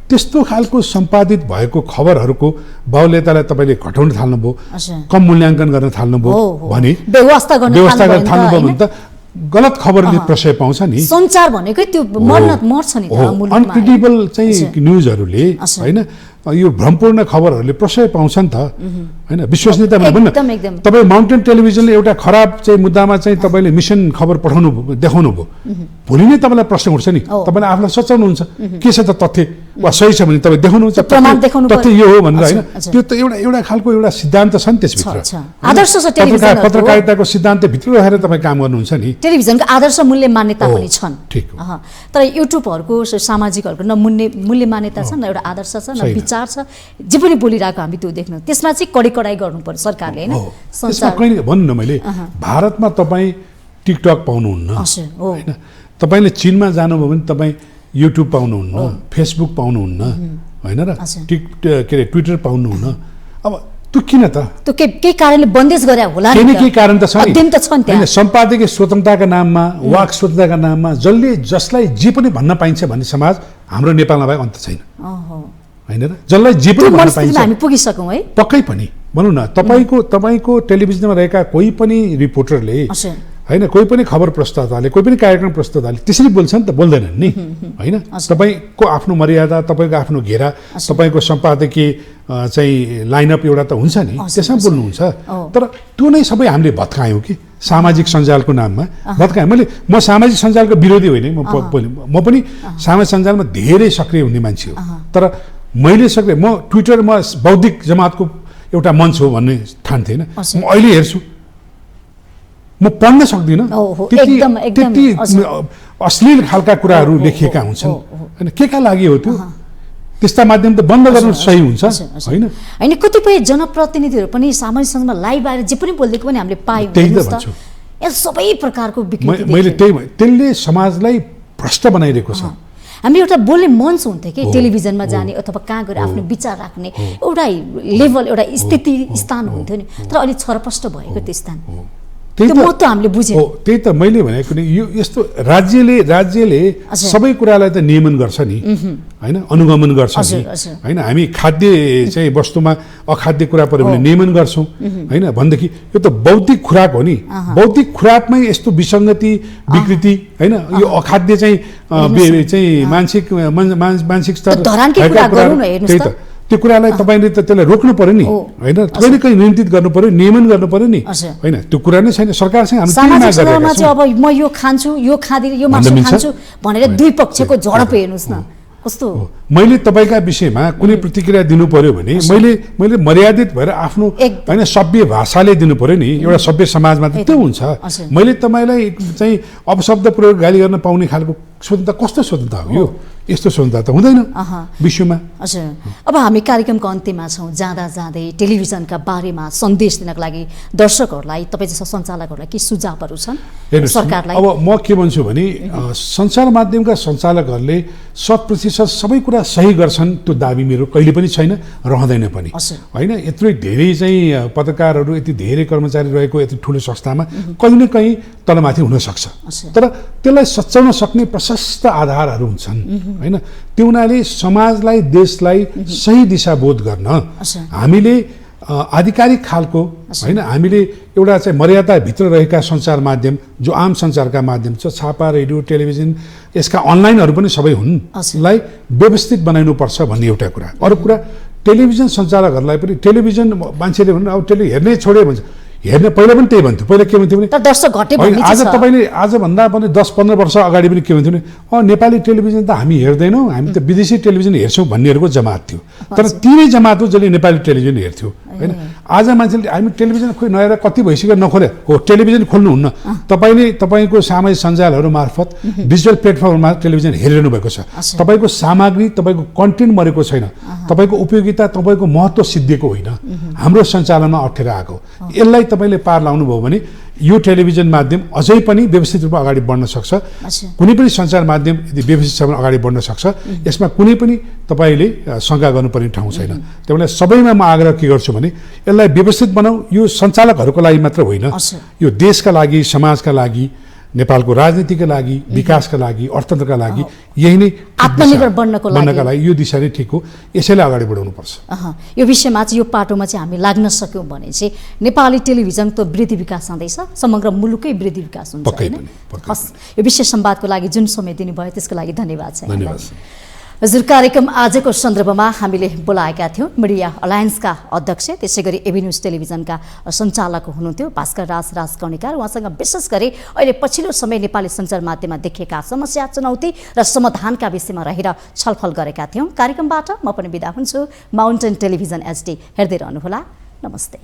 त्यस्तो खालको सम्पादित भएको खबरहरूको बाहुल्यतालाई तपाईँले घटाउन थाल्नुभयो, अच्छा। कम मूल्याङ्कन गर्न थाल्नुभयो भने व्यवस्था गर्न थाल्नुभयो भने त गलत खबरले प्रशय पाउँछ नि। सञ्चार भनेकै त्यो मर्छ नि त मुलुकमा। अनक्रेडिबल चाहिँ न्युजहरूले हैन यो भ्रमपूर्ण खबरहरूले प्रशय पाउँछ नि त हैन। विश्वसनीयता भन्न तपाईँ माउन्टेन टेलिभिजनले एउटा खराब चाहिँ मुद्दामा चाहिँ तपाईँले मिसन खबर देखाउनु भयो, भोलि नै तपाईँलाई प्रश्न उठ्छ नि, तपाईँले आफूलाई सच्याउनुहुन्छ के छ त तथ्य वा सही छ भने तपाईँ देखाउनुहुन्छ, तथ्य यो हो भनेर हैन। त्यो त एउटा खालको एउटा सिद्धान्त छ नि त्यसभित्र, आदर्श छ टेलिभिजन, पत्रकारिताको सिद्धान्त भित्र रहेर तपाईँ काम गर्नुहुन्छ नि। टेलिभिजनको आदर्श मूल्य मान्यता पनि छन्, ठीक हो। तर युट्युबहरूको सामाजिकहरूको न मूल्य मान्यता छ, न एउटा आदर्श छ, न विचार छ। जे पनि बोलिरहेको हामी त्यो देख्नु, त्यसमा चाहिँ कडाइ गर्नु पर्छ सरकारले हैन। संसार कहिले भन्नु न मैले भारतमा तपाईँ टिकटक पाउनुहुन्न हैन, तपाईँले चीनमा जानुभयो भने तपाईँ युट्युब पाउनुहुन्न, फेसबुक पाउनुहुन्न हैन र के अरे ट्विटर पाउनुहुन्न। अब त्यो किन त? त्यो के कारणले बन्देज गरे होला नि? के कारण त छ नि हैन। सम्पादकीय स्वतन्त्रताका नाममा, वाक स्वतन्त्रताका नाममा जसलाई जे पनि भन्न पाइन्छ भन्ने समाज हाम्रो नेपालमा भए अन्त छैन हैन र। जसलाई जे पनि भन्न पाइन्छ हामी पुगिसक्यौं है। पक्कै पनि भनौँ न, तपाईको टेलिभिजनमा रहेका कोही पनि रिपोर्टरले हैन, कोही पनि खबर प्रस्तुताले, कोही पनि कार्यक्रम प्रस्तुताले त्यसरी बोल्छ नि त, बोल्दैनन् नि हैन। तपाईँको आफ्नो मर्यादा, तपाईँको आफ्नो घेरा, तपाईँको सम्पादकीय चाहिँ लाइनअप एउटा त हुन्छ नि, त्यसमा बोल्नुहुन्छ। तर त्यो नै सबै हामीले भत्कायौँ कि सामाजिक सञ्जालको नाममा भत्काएँ। म सामाजिक सञ्जालको विरोधी होइन, म पनि सामाजिक सञ्जालमा धेरै सक्रिय हुने मान्छे हो, तर मैले म ट्विटरमा बौद्धिक जमातको एउटा मञ्च हो भन्ने ठान्थेँ हैन। म अहिले हेर्छु, म पढ्न सक्दिनँ, त्यति अश्लील खालका कुराहरू लेखिएका हुन्छन् हैन। केका लागि हो त्यो? त्यस्ता माध्यम त बन्द गर्नु सही हुन्छ हैन। हैन, कतिपय जनप्रतिनिधिहरू पनि सामाजिक सञ्जालमा लाइभ आएर जे पनि बोलेको पनि हामीले पायौँ। त्यही त भन्छु, सबै प्रकारको विकृति मैले त्यसले समाजलाई भ्रष्ट बनाइरहेको छ। हामी एउटा बोल्ने मञ्च हुन्थ्यो कि टेलिभिजनमा जाने अथवा कहाँ गएर आफ्नो विचार राख्ने एउटा लेभल, एउटा स्थिति स्थान हुन्थ्यो नि, तर अहिले छरपष्ट भएको त्यो स्थान। त्यो महत्त्व हामीले बुझ्यौँ। त्यही त मैले भनेको नि, यो यस्तो राज्यले सबै कुरालाई त नियमन गर्छ नि हैन, अनुगमन गर्छ नि हैन। हामी खाद्य चाहिँ वस्तुमा अखाद्य कुरा पर्यो भने नियमन गर्छौँ हैन, भनेदेखि यो त बौद्धिक खुराक हो नि। बौद्धिक खुराकमै यस्तो विसङ्गति, विकृति हैन, यो अखाद्य चाहिँ मानसिक स्तर, त्यो कुरालाई तपाईँले त त्यसलाई रोक्नु पर्यो नि हैन, कहिले कहीँ नियन्त्रित गर्नु पर्यो, नियमन गर्नु पर्यो नि हैन। त्यो कुरा नै छैन। सरकारसँग हामी सामाजिक सञ्जालमा चाहिँ अब म यो खान्छु, यो खाँदिन, यो मासु खान्छु भनेर दुई पक्षको झडप हेर्नुस् न कस्तो। मैले तपाईँका विषयमा कुनै प्रतिक्रिया दिनु पर्यो भने मैले मर्यादित भएर आफ्नो हैन सभ्य भाषाले दिनु पर्यो नि। एउटा सभ्य समाजमा त त्यो हुन्छ। मैले तपाईँलाई चाहिँ अपशब्द प्रयोग गाली गर्न पाउने खालको स्वतन्त्रता कस्तो स्वतन्त्रता हो यो? यस्तो स्वतन्त्रता त हुँदैन विश्वमा। हजुर, अब हामी कार्यक्रमको अन्त्यमा छौँ। जाँदा जाँदै टेलिभिजनका बारेमा सन्देश दिनको लागि दर्शकहरूलाई, तपाईँ जस्तो सञ्चालकहरूलाई के सुझावहरू छन् सरकारलाई? अब म के भन्छु भने सञ्चार माध्यमका सञ्चालकहरूले 100% सबै कुरा सही गर्छन् त्यो दाबी मेरो कहिले पनि छैन, रहँदैन पनि हैन। यत्रो धेरै चाहिँ पत्रकारहरू, यति धेरै कर्मचारी रहेको यति ठुलो संस्थामा कहीँ न कहीँ तलमाथि हुन सक्छ, तर त्यसलाई सच्याउन सक्ने प्रशस्त आधारहरू हुन्छन् हैन। त्यो हुनाले समाजलाई, देशलाई सही दिशाबोध गर्न हामीले आधिकारिक खालको हैन, हामीले एउटा चाहिँ मर्यादाभित्र रहेका सञ्चार माध्यम जो आम सञ्चारका माध्यम छ, छापा, रेडियो, टेलिभिजन, यसका अनलाइनहरू पनि सबै हुन्, लाई व्यवस्थित बनाउनुपर्छ भन्ने एउटा कुरा। अरू कुरा टेलिभिजन सञ्चालकहरूलाई पनि, टेलिभिजन मान्छेले भन्नु अब हेर्नै छोड्यो भन्छ, हेर्ने पहिला पनि त्यही भन्थ्यो। पहिला के भन्थ्यो भने दर्शक घटे भन्ने आज तपाईँले आजभन्दा पनि 10-15 वर्ष अगाडि पनि के भन्थ्यो भने नेपाली टेलिभिजन त हामी हेर्दैनौँ, हामी त विदेशी टेलिभिजन हेर्छौँ भन्नेहरूको जमात थियो। तर तिनै जमात हो जसले नेपाली टेलिभिजन हेर्थ्यो हैन। आज मान्छेले हामी टेलिभिजन खोइ नहेरेर कति भइसक्यो नखोले हो, टेलिभिजन खोल्नुहुन्न। तपाईँले तपाईँको सामाजिक सञ्जालहरू मार्फत डिजिटल प्लेटफर्ममा टेलिभिजन हेरिरहनु भएको छ। तपाईँको सामग्री, तपाईँको कन्टेन्ट मरेको छैन, तपाईँको उपयोगिता, तपाईँको महत्त्व सिद्धिएको होइन, हाम्रो सञ्चालनमा अप्ठ्यारो आएको। यसलाई तपाईँले पार लाउनु भयो भने यो टेलिभिजन माध्यम अझै पनि व्यवस्थित रूपमा अगाडि बढ्न सक्छ। कुनै पनि सञ्चार माध्यम यदि व्यवस्थित छ भने अगाडि बढ्न सक्छ। यसमा कुनै पनि तपाईँले शङ्का गर्नुपर्ने ठाउँ छैन। त्यही भएर सबैमा म आग्रह के गर्छु भने यसलाई व्यवस्थित बनाऊ। यो सञ्चालकहरूको लागि मात्र होइन, यो देशका लागि, समाजका लागि नेपालको राजनीतिका लागि, विकासका लागि, अर्थतन्त्रका लागि यही नै आत्मनिर्भर बन्नको लागि यो दिशा नै ठिक हो। यसैलाई अगाडि बढाउनुपर्छ। यो विषयमा चाहिँ यो पाटोमा चाहिँ हामी लाग्न सक्यौँ भने चाहिँ नेपाली टेलिभिजनको वृद्धि विकास हुँदैछ, समग्र मुलुकै वृद्धि विकास हुन्छ हैन? हस्, यो विशेष संवादको लागि जुन समय दिनुभयो त्यसको लागि धन्यवाद छ। धन्यवाद। हजुर, कार्यक्रम आजको सन्दर्भमा हामीले बोलाएका थियौँ मिडिया अलायन्सका अध्यक्ष, त्यसै गरी एबी न्युज टेलिभिजनका सञ्चालक हुनुहुन्थ्यो भास्कर राज कर्णिकार। उहाँसँग विशेष गरी अहिले पछिल्लो समय नेपाली सञ्चार माध्यममा देखिएका समस्या, चुनौती र समाधानका विषयमा रहेर छलफल गरेका थियौँ। कार्यक्रमबाट म पनि बिदा हुन्छु। माउन्टेन टेलिभिजन HD हेर्दै रहनुहोला। नमस्ते।